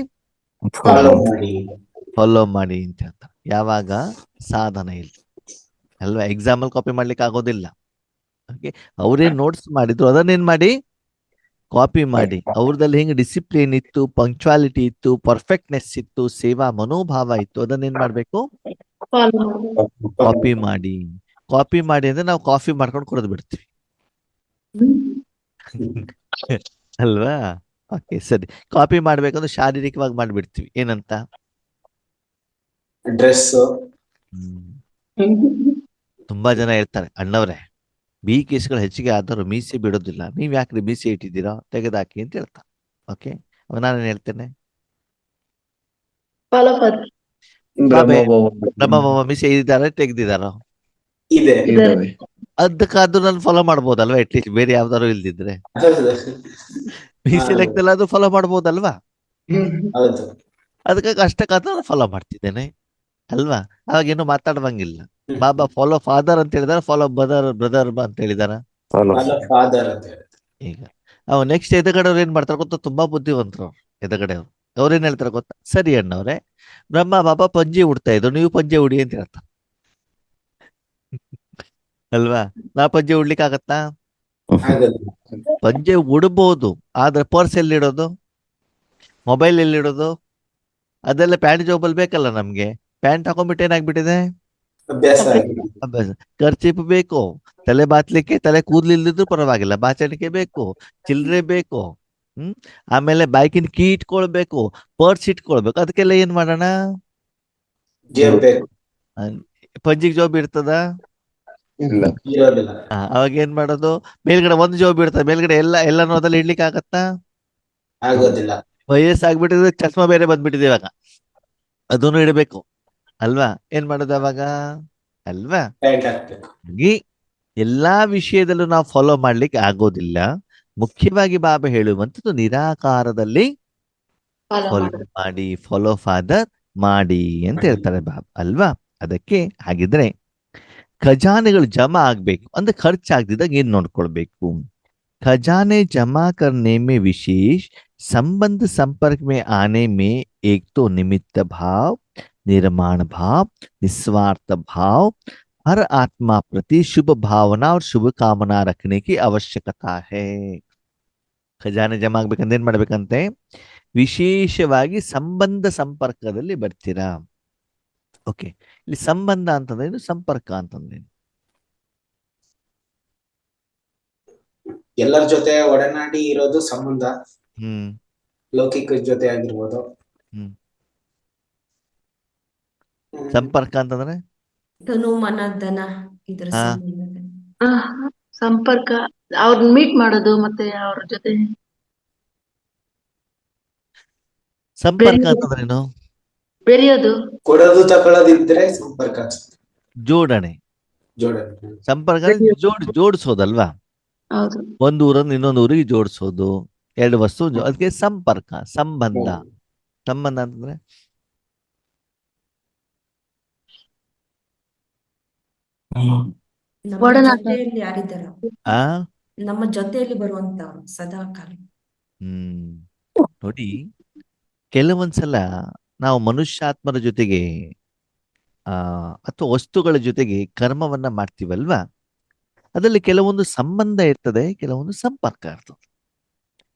ಫಾಲೋ ಮಾಡಿ. ಫಾಲೋ ಮಾಡಿ ಅಂತ ಹೇಳ್ತಾರೆ. ಯಾವಾಗ ಸಾಧನ ಇಲ್ಲ ಅಲ್ವಾ, ಎಕ್ಸಾಂಪಲ್ ಕಾಪಿ ಮಾಡ್ಲಿಕ್ಕೆ ಆಗೋದಿಲ್ಲ. ಓಕೆ, ಅವ್ರೇನ್ ನೋಟ್ಸ್ ಮಾಡಿದ್ರು ಅದನ್ನೇನ್ ಮಾಡಿ ಕಾಪಿ ಮಾಡಿ. ಅವ್ರದಲ್ಲಿ ಹೆಂಗ್ ಡಿಸಿಪ್ಲಿನ್ ಇತ್ತು, ಪಂಕ್ಚುಯಾಲಿಟಿ ಇತ್ತು, ಪರ್ಫೆಕ್ಟ್ನೆಸ್ ಇತ್ತು, ಸೇವಾ ಮನೋಭಾವ ಇತ್ತು, ಅದನ್ನೇನ್ ಮಾಡ್ಬೇಕು, ಫಾಲೋ ಮಾಡ್ಬೇಕು. ಕಾಪಿ ಮಾಡಿ. ಕಾಪಿ ಮಾಡಿ ಅಂದ್ರೆ ನಾವು ಕಾಫಿ ಮಾಡ್ಕೊಂಡು ಕುಡಿದು ಬಿಡ್ತೀವಿ ಅಲ್ವಾ. ಓಕೆ ಸರಿ, ಕಾಪಿ ಮಾಡ್ಬೇಕಂದ್ರೆ ಶಾರೀರಿಕವಾಗಿ ಮಾಡ್ಬಿಡ್ತೀವಿ, ಏನಂತ ಡ್ರೆಸ್. ತುಂಬಾ ಜನ ಹೇಳ್ತಾರೆ, ಅಣ್ಣವ್ರೆ ಬಿ ಕೇಸ್ಗಳು ಹೆಚ್ಚಿಗೆ ಆದರೂ ಮೀಸೆ ಬಿಡೋದಿಲ್ಲ, ನೀವ್ ಯಾಕ್ರಿ ಮೀಸೆ ಇಟ್ಟಿದ್ದೀರಾ, ತೆಗೆದಾಕಿ ಅಂತ ಹೇಳ್ತಾರೆ. ಓಕೆ, ಅವಾಗ ನಾನೇನ್ ಹೇಳ್ತೇನೆ, ಫಾಲೋ ಫಾದರ್. ನಮ್ಮ ಮೀಸೆ ಇದ್ದಾರ ತೆಗ್ದಿದಾರ, ಇದೆ. ಅದಕ್ಕಾದ್ರೂ ನಾನು ಫಾಲೋ ಮಾಡ್ಬೋದಲ್ವಾ, ಅಟ್ಲೀಸ್ಟ್ ಬೇರೆ ಯಾವ್ದಾದ್ರು ಇಲ್ದಿದ್ರೆ ಮೀಸೆ ಲೆಕ್ಕದಲ್ಲಿ ಅದು ಫಾಲೋ ಮಾಡ್ಬೋದಲ್ವಾ. ಹೌದು. ಅದಕ್ಕಾಗಿ ಅಷ್ಟಕ್ಕಾದ್ರೂ ನಾನು ಫಾಲೋ ಮಾಡ್ತಿದ್ದೇನೆ ಅಲ್ವಾ. ಅವಾಗೇನು ಮಾತಾಡುವಂಗಿಲ್ಲ. ಬಾಬಾ ಫಾಲೋ ಫಾದರ್ ಅಂತ ಹೇಳಿದಾರ, ಫಾಲೋ ಬ್ರದರ್ ಅಂತ ಹೇಳಿದಾರ. ಫಾದರ್ ಅಂತ ಹೇಳಿ. ಈಗ ಅವ್ ನೆಕ್ಸ್ಟ್ ಎದುರುಗಡೆ ಅವ್ರು ಏನ್ ಮಾಡ್ತಾರೆ ಗೊತ್ತಾ, ತುಂಬಾ ಬುದ್ಧಿವಂತರು ಎದುರುಗಡೆ ಅವ್ರು. ಅವ್ರೇನ್ ಹೇಳ್ತಾರೆ ಗೊತ್ತಾ, ಸರಿ ಅಣ್ಣವ್ರೆ ಬ್ರಹ್ಮ ಬಾಬಾ ಪಂಜೆ ಉಡ್ತಾ ಇದ್ರು, ನೀವು ಪಂಜೆ ಉಡಿ ಅಂತ ಹೇಳ್ತಾರೆ ಅಲ್ವಾ. ನಾ ಪಂಜೆ ಉಡ್ಲಿಕ್ಕೆ ಆಗತ್ತಾ, ಆಗೋದಿಲ್ಲ. ಪಂಜೆ ಉಡ್ಬೋದು, ಆದ್ರೆ ಪರ್ಸ್ ಎಲ್ಲಿಡೋದು, ಮೊಬೈಲ್ ಎಲ್ಲಿಡೋದು, ಅದೆಲ್ಲ ಪ್ಯಾಂಟ್ ಜಾಬಲ್ಲಿ ಬೇಕಲ್ಲ ನಮ್ಗೆ. ಪ್ಯಾಂಟ್ ಹಾಕೊಂಡ್ಬಿಟ್ಟು ಏನಾಗ್ಬಿಟ್ಟಿದೆ, ಅಭ್ಯಾಸ ಆಗಿದೆ. ಅಭ್ಯಾಸ. ಖರ್ಚಿಪ್ ಬೇಕು, ತಲೆ ಬಾಚ್ಲಿಕ್ಕೆ ತಲೆ ಕೂದ್ಲಿಲ್ದಿದ್ರು ಪರವಾಗಿಲ್ಲ, ಬಾಚಣಿಕೆ ಬೇಕು, ಚಿಲ್ಲರೆ ಬೇಕು, ಆಮೇಲೆ ಬೈಕಿನ ಕೀ ಇಟ್ಕೊಳ್ಬೇಕು, ಪರ್ಸ್ ಇಟ್ಕೊಳ್ಬೇಕು. ಅದಕ್ಕೆಲ್ಲ ಏನ್ ಮಾಡೋಣ, ಜೇಬ್ ಬೇಕು. ಪಂಜಿಗೆ ಜಾಬ್ ಇರ್ತದ, ಇರೋದಿಲ್ಲ. ಅವಾಗ ಏನ್ ಮಾಡೋದು, ಮೇಲ್ಗಡೆ ಒಂದು ಜಾಬ್ ಇರ್ತದೆ, ಮೇಲ್ಗಡೆ ಎಲ್ಲಾನು ಅದ್ರಲ್ಲಿ ಇಡ್ಲಿಕ್ಕೆ ಆಗತ್ತಾ, ಆಗೋದಿಲ್ಲ. ವಯಸ್ಸಾಗ್ಬಿಟ್ಟಿದ್ರೆ ಚಸ್ಮಾ ಬೇರೆ ಬಂದ್ಬಿಟ್ಟಿದೆ ಇವಾಗ, ಅದನ್ನು ಇಡಬೇಕು ಅಲ್ವಾ. ಏನ್ ಮಾಡೋದು ಅವಾಗ ಅಲ್ವಾ. ಪ್ಯಾಂಟ್ ಹಾಕ್ಬೇಕು. ಹಾಗಾಗಿ ಎಲ್ಲಾ ವಿಷಯದಲ್ಲೂ ನಾವು ಫಾಲೋ ಮಾಡ್ಲಿಕ್ಕೆ ಆಗೋದಿಲ್ಲ. ಮುಖ್ಯವಾಗಿ ಬಾಬಾ ಹೇಳುವಂಥದ್ದು ನಿರಾಕಾರದಲ್ಲಿ ಫಾಲೋ ಫಾಲೋ ಮಾಡ್ಬೇಕು. ಮಾಡಿ, ಫಾಲೋ ಫಾದರ್ ಮಾಡಿ ಅಂತ ಹೇಳ್ತಾರೆ ಬಾಬಾ ಅಲ್ವಾ. ಅದಕ್ಕೆ ಹಾಗಿದ್ರೆ ಖಜಾನೆಗಳು ಜಮಾ ಆಗ್ಬೇಕು ಅಂದ್ರೆ ಖರ್ಚಾಗ್ದಿದ್ದಾಗ ಏನ್ ನೋಡ್ಕೊಳ್ಬೇಕು, खजाने जमा करने में विशेष संबंध संपर्क में आने में एक तो निमित्त भाव, निर्माण भाव, निस्वार्थ भाव, हर आत्मा प्रति शुभ भावना और शुभ कामना रखने की आवश्यकता है. ಖಜಾನೆ ಜಮಾ ಆಗ್ಬೇಕಂದ್ರೆ ಏನ್ ಮಾಡ್ಬೇಕಂತೆ, ವಿಶೇಷವಾಗಿ ಸಂಬಂಧ ಸಂಪರ್ಕದಲ್ಲಿ ಬರ್ತೀರಾ. ಓಕೆ, ಇಲ್ಲಿ ಸಂಬಂಧ ಅಂತಂದ್ರೆ ಸಂಪರ್ಕ ಅಂತಂದ್ರೆ ಎಲ್ಲರ ಜೊತೆ ಒಡನಾಡಿ ಇರೋದು ಸಂಬಂಧ. ಹ್ಮ್ ಲೌಕಿಕ ಜೊತೆ ಆಗಿರ್ಬೋದು. ಸಂಪರ್ಕ ಅಂತಂದ್ರೆ ತನು ಮನ ಧನ ಇದ್ರ ಹಾ. ಸಂಬಂಧ. ಸಂಪರ್ಕ, ಅವ್ರನ್ನ ಮೀಟ್ ಮಾಡೋದು, ಮತ್ತೆ ಅವ್ರ ಜೊತೆ ಸಂಪರ್ಕ ಅಂತಂದ್ರೇನು? ಬೆರೆಯೋದು. ಕೊಡೋದು ತಗೊಳ್ಳೋದಿದ್ರೆ ಸಂಪರ್ಕ. ಜೋಡಣೆ. ಜೋಡಣೆ. ಸಂಪರ್ಕ ಜೋಡಿಸೋದಲ್ವಾ? ಹೌದು. ಒಂದು ಊರನ್ನು ಇನ್ನೊಂದು ಊರಿಗೆ ಜೋಡಿಸೋದು, ಎರಡು ವಸ್ತು ಅದಕ್ಕೆ ಸಂಪರ್ಕ. ಸಂಬಂಧ. ಸಂಬಂಧ ಅಂತಂದ್ರೆ ನಮ್ಮ ಒಡನಾಟ. ಜೊತೆಯಲ್ಲಿ ಯಾರಿದ್ದಾರ ಆ ನಮ್ಮ ಜೊತೆಯಲ್ಲಿ ಬರುವಂತವ್ರು ಸದಾ ಕಾಲ. ನೋಡಿ, ಕೆಲವೊಂದ್ಸಲ ನಾವು ಮನುಷ್ಯಾತ್ಮರ ಜೊತೆಗೆ ಅಥವಾ ವಸ್ತುಗಳ ಜೊತೆಗೆ ಕರ್ಮವನ್ನ ಮಾಡ್ತೀವಲ್ವಾ, ಅದರಲ್ಲಿ ಕೆಲವೊಂದು ಸಂಬಂಧ ಇರ್ತದೆ, ಕೆಲವೊಂದು ಸಂಪರ್ಕ ಇರ್ತದೆ.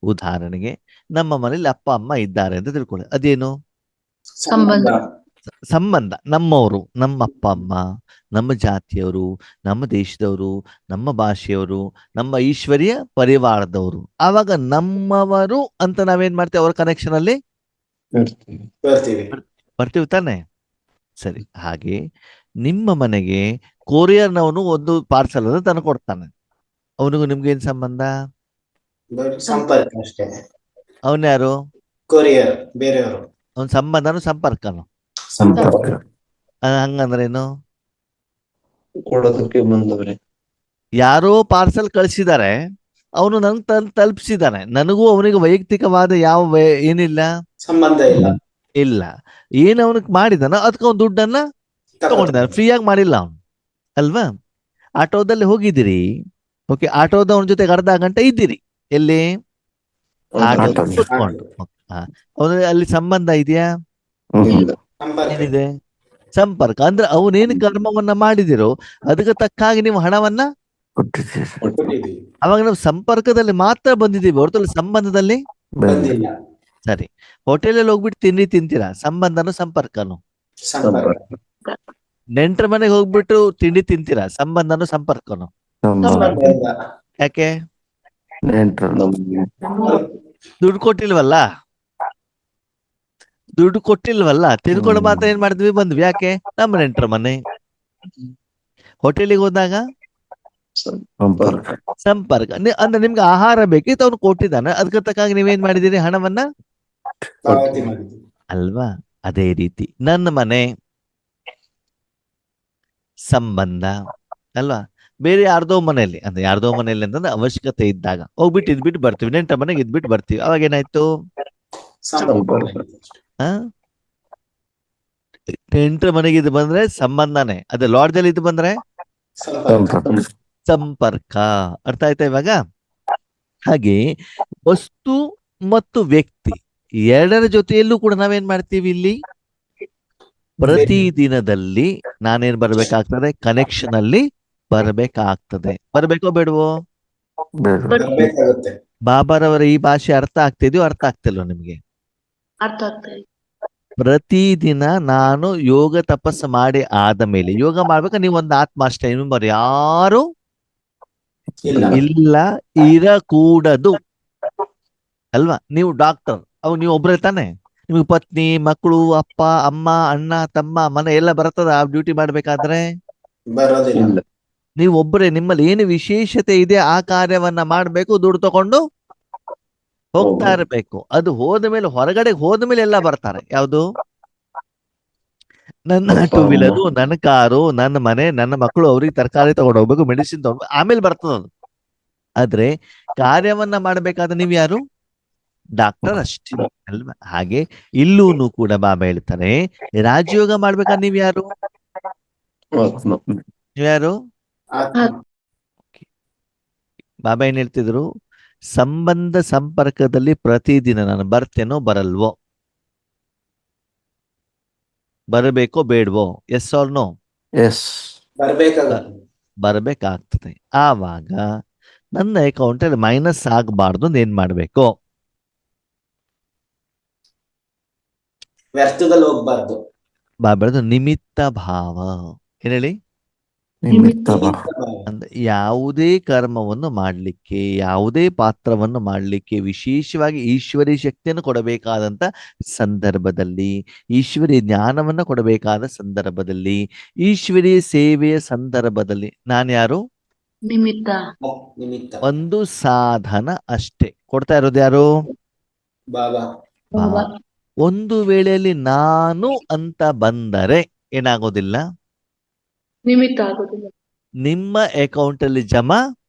ಉದಾಹರಣೆಗೆ, ನಮ್ಮ ಮನೇಲಿ ಅಪ್ಪ ಅಮ್ಮ ಇದ್ದಾರೆ ಅಂತ ತಿಳ್ಕೊಳ್ಳಿ. ಅದೇನು? ಸಂಬಂಧ. ಸಂಬಂಧ. ನಮ್ಮವರು, ನಮ್ಮ ಅಪ್ಪ ಅಮ್ಮ, ನಮ್ಮ ಜಾತಿಯವರು, ನಮ್ಮ ದೇಶದವರು, ನಮ್ಮ ಭಾಷೆಯವರು, ನಮ್ಮ ಈಶ್ವರ್ಯ ಪರಿವಾರದವರು. ಆವಾಗ ನಮ್ಮವರು ಅಂತ ನಾವೇನ್ ಮಾಡ್ತೇವೆ? ಅವರ ಕನೆಕ್ಷನ್ ಅಲ್ಲಿ ಬರ್ತೀವಿ ತಾನೆ? ಸರಿ. ಹಾಗೆ ನಿಮ್ಮ ಮನೆಗೆ ಕೊರಿಯರ್ನವನು ಒಂದು ಪಾರ್ಸಲ್ ಅನ್ನು ತಂದು ಕೊಡ್ತಾನೆ. ಅವನಿಗೂ ನಿಮ್ಗೆ ಏನ್ ಸಂಬಂಧ? ಸಂಪರ್ಕ ಅಷ್ಟೇ. ಅವನ್ ಯಾರು? ಕೊರಿಯರ್, ಬೇರೆಯವರು. ಅವನ ಸಂಬಂಧನು ಸಂಪರ್ಕನು. ಹಂಗಂದ್ರೇನು? ಕೊಡೋದಕ್ಕೆ ಬಂದವ್ರೆ. ಯಾರೋ ಪಾರ್ಸಲ್ ಕಳಿಸಿದ್ದಾರೆ, ಅವನು ನಂಗೆ ತಂದು ತಲುಪಿಸಿದ್ದಾನೆ. ನನಗೂ ಅವನಿಗೆ ವೈಯಕ್ತಿಕವಾದ ಯಾವ ಏನಿಲ್ಲ, ಸಂಬಂಧ ಇಲ್ಲ. ಏನ್ ಅವನಿಗೆ ಮಾಡಿದಾನ ಅದಕ್ಕೆ ಅವ್ನು ದುಡ್ಡನ್ನ ತಗೊಂಡಿದ್ದಾನೆ, ಫ್ರೀಯಾಗಿ ಮಾಡಿಲ್ಲ ಅವನು, ಅಲ್ವಾ? ಆಟೋದಲ್ಲಿ ಹೋಗಿದ್ದೀರಿ, ಓಕೆ, ಆಟೋದವನ ಜೊತೆಗೆ ಅರ್ಧ ಗಂಟೆ ಇದ್ದೀರಿ. ಎಲ್ಲಿ? ಆಟೋದಲ್ಲಿ ಕುತ್ಕೊಂಡು. ಅವನ ಅಲ್ಲಿ ಸಂಬಂಧ ಇದೆಯಾ? ಏನಿದೆ? ಸಂಪರ್ಕ. ಅಂದ್ರೆ ಅವನೇನು ಕರ್ಮವನ್ನ ಮಾಡಿದಿರೋ ಅದಕ್ಕೆ ತಕ್ಕಾಗಿ ನೀವು ಹಣವನ್ನ ಕೊಟ್ಟಿದ್ದೀವಿ. ಅವಾಗ ನಾವು ಸಂಪರ್ಕದಲ್ಲಿ ಮಾತ್ರ ಬಂದಿದ್ದೀವಿ, ಹೊರತು ಸಂಬಂಧದಲ್ಲಿ ಬಂದಿಲ್ಲ. ಸರಿ. ಹೋಟೆಲಲ್ಲಿ ಹೋಗ್ಬಿಟ್ಟು ತಿಂಡಿ ತಿಂತೀರಾ, ಸಂಬಂಧನು ಸಂಪರ್ಕನು. ಸಂಪರ್ಕ. ನೆಂಟ್ರ ಮನೆಗೆ ಹೋಗ್ಬಿಟ್ಟು ತಿಂಡಿ ತಿಂತೀರಾ, ಸಂಬಂಧನು ಸಂಪರ್ಕನು. ಸಂಬಂಧ ಇಲ್ಲ. ಯಾಕೆ? ನಮ್ಮ ದುಡ್ಡು ಕೊಟ್ಟಿಲ್ವಲ್ಲ, ದುಡ್ಡು ಕೊಟ್ಟಿಲ್ವಲ್ಲ. ತಿನ್ಕೊಂಡು ಮಾತ್ರ ಏನ್ ಮಾಡಿದ್ವಿ? ಬಂದ್ವಿ. ಯಾಕೆ? ನಮ್ಮ ನೆಂಟ್ರ ಮನೆ. ಹೋಟೆಲಿಗೆ ಹೋದಾಗ ಸಂಪರ್ಕ. ಅಂದ್ರೆ ನಿಮ್ಗೆ ಆಹಾರ ಬೇಕಿತ್ತು, ಅವ್ನು ಕೊಟ್ಟಿದ್ದಾನೆ, ಅದಕ್ಕೆ ತಕ್ಕಾಗಿ ನೀವೇನ್ ಮಾಡಿದಿರಿ? ಹಣವನ್ನ ಪಾವತಿ ಮಾಡಿದ್ದೀವಿ. ಅಲ್ವಾ? ಅದೇ ರೀತಿ ನನ್ನ ಮನೆ ಸಂಬಂಧ ಅಲ್ವಾ? ಬೇರೆ ಯಾರ್ದೋ ಮನೆಯಲ್ಲಿ, ಅಂದ್ರೆ ಯಾರ್ದೋ ಮನೆಯಲ್ಲಿ ಅಂತಂದ್ರೆ ಅವಶ್ಯಕತೆ ಇದ್ದಾಗ ಹೋಗ್ಬಿಟ್ಟು ಇದ್ಬಿಟ್ಟು ಬರ್ತೀವಿ, ನೆಂಟರ ಮನೆಗೆ ಇದ್ಬಿಟ್ಟು ಬರ್ತೀವಿ. ಅವಾಗ ಏನಾಯ್ತು? ನೆಂಟರ ಮನೆಗೆ ಇದು ಬಂದ್ರೆ ಸಂಬಂಧನೇ, ಅದೇ ಲಾಡ್ಜಲ್ಲಿ ಇದು ಬಂದ್ರೆ ಸಂಪರ್ಕ. ಅರ್ಥ ಆಯ್ತಾ ಇವಾಗ? ಹಾಗೆ ವಸ್ತು ಮತ್ತು ವ್ಯಕ್ತಿ ಎರಡರ ಜೊತೆಯಲ್ಲೂ ಕೂಡ ನಾವೇನ್ ಮಾಡ್ತೀವಿ? ಇಲ್ಲಿ ಪ್ರತಿ ದಿನದಲ್ಲಿ ನಾನೇನ್ ಬರ್ಬೇಕಾಗ್ತದೆ? ಕನೆಕ್ಷನ್ ಅಲ್ಲಿ ಬರ್ಬೇಕಾಗ್ತದೆ. ಬರ್ಬೇಕೋ ಬೇಡವೋ? ಬರ್ಬೇಕಾಗುತ್ತೆ. ಬಾಬಾರವರ ಈ ಭಾಷೆ ಅರ್ಥ ಆಗ್ತಿದ್ಯೋ ಅರ್ಥ ಆಗ್ತಿಲ್ವೋ ನಿಮ್ಗೆ? ಅರ್ಥ ಆಗ್ತಾ ಇದೆ. ಪ್ರತಿದಿನ ನಾನು ಯೋಗ ತಪಸ್ಸು ಮಾಡಿ ಆದ ಮೇಲೆ, ಯೋಗ ಮಾಡ್ಬೇಕು, ನೀವು ಒಂದು ಆತ್ಮ ಅಷ್ಟೇ, ಇನ್ನೊಬ್ಬರು ಯಾರು ಇಲ್ಲ, ಇರಕೂಡದು ಅಲ್ವಾ? ನೀವು ಡಾಕ್ಟರ್, ಅವ್ ನೀವು ಒಬ್ರೇ ತಾನೆ? ನಿಮ್ಗೆ ಪತ್ನಿ, ಮಕ್ಕಳು, ಅಪ್ಪ ಅಮ್ಮ, ಅಣ್ಣ ತಮ್ಮ, ಮನೆ ಎಲ್ಲ ಬರ್ತದ ಆ ಡ್ಯೂಟಿ ಮಾಡ್ಬೇಕಾದ್ರೆ? ಬರೋದಿಲ್ಲ. ನೀವು ಒಬ್ಬರೇ. ನಿಮ್ಮಲ್ಲಿ ಏನು ವಿಶೇಷತೆ ಇದೆ ಆ ಕಾರ್ಯವನ್ನ ಮಾಡ್ಬೇಕು, ದುಡ್ಡು ತಗೊಂಡು ಹೋಗ್ತಾ ಇರಬೇಕು. ಅದು ಹೋದ ಮೇಲೆ, ಹೊರಗಡೆ ಹೋದ ಮೇಲೆ ಎಲ್ಲ ಬರ್ತಾರೆ. ಯಾವುದು? ನನ್ನ ಟೂ ವೀಲರು, ನನ್ನ ಕಾರು, ನನ್ನ ಮನೆ, ನನ್ನ ಮಕ್ಕಳು, ಅವ್ರಿಗೆ ತರಕಾರಿ ತಗೊಂಡು ಹೋಗ್ಬೇಕು, ಮೆಡಿಸಿನ್ ತಗೊಂಡು, ಆಮೇಲೆ ಬರ್ತದ ಅದು. ಆದ್ರೆ ಕಾರ್ಯವನ್ನ ಮಾಡ್ಬೇಕಾದ್ರೆ ನೀವ್ ಯಾರು? ಡಾಕ್ಟರ್ ಅಷ್ಟೇ ಅಲ್ವಾ? ಹಾಗೆ ಇಲ್ಲೂನು ಕೂಡ ಬಾಬಾ ಹೇಳ್ತಾರೆ, ರಾಜಯೋಗ ಮಾಡ್ಬೇಕಾದ್ರೆ ನೀವ್ ಯಾರು? ನೀವ್ಯಾರು? ಬಾಬಾ ಏನ್ ಹೇಳ್ತಿದ್ರು? ಸಂಬಂಧ ಸಂಪರ್ಕದಲ್ಲಿ ಪ್ರತಿದಿನ ನಾನು ಬರ್ತೇನೋ ಬರಲ್ವೋ, ಬರಬೇಕೋ ಬೇಡವೋ? Yes or no? ಬರ್ಬೇಕಾಗ್ತದೆ. ಆವಾಗ ನನ್ನ ಅಕೌಂಟ್ ಅಲ್ಲಿ ಮೈನಸ್ ಆಗಬಾರ್ದು. ಏನ್ ಮಾಡ್ಬೇಕು? ವ್ಯರ್ಥದಲ್ಲಿ ಹೋಗ್ಬಾರ್ದು. ಬಾಬಾರದು ನಿಮಿತ್ತ ಭಾವ. ಏನ್ ಹೇಳಿ? ಅಂದ್ರೆ ಯಾವುದೇ ಕರ್ಮವನ್ನು ಮಾಡ್ಲಿಕ್ಕೆ, ಯಾವುದೇ ಪಾತ್ರವನ್ನು ಮಾಡ್ಲಿಕ್ಕೆ, ವಿಶೇಷವಾಗಿ ಈಶ್ವರಿ ಶಕ್ತಿಯನ್ನು ಕೊಡಬೇಕಾದಂತ ಸಂದರ್ಭದಲ್ಲಿ, ಈಶ್ವರಿ ಜ್ಞಾನವನ್ನ ಕೊಡಬೇಕಾದ ಸಂದರ್ಭದಲ್ಲಿ, ಈಶ್ವರಿ ಸೇವೆಯ ಸಂದರ್ಭದಲ್ಲಿ ನಾನು ಯಾರು? ನಿಮಿತ್ತ. ಒಂದು ಸಾಧನ ಅಷ್ಟೇ. ಕೊಡ್ತಾ ಇರೋದು ಯಾರು? ಬಾಬಾ. ಬಾಬಾ. ಒಂದು ವೇಳೆಯಲ್ಲಿ ನಾನು ಅಂತ ಬಂದರೆ ಏನಾಗೋದಿಲ್ಲ, ನಿಮಿತ್ತ ಆಗೋದಿಲ್ಲ. ನಿಮ್ಮ ಅಕೌಂಟ್ ಅಲ್ಲಿ ಜಮಾ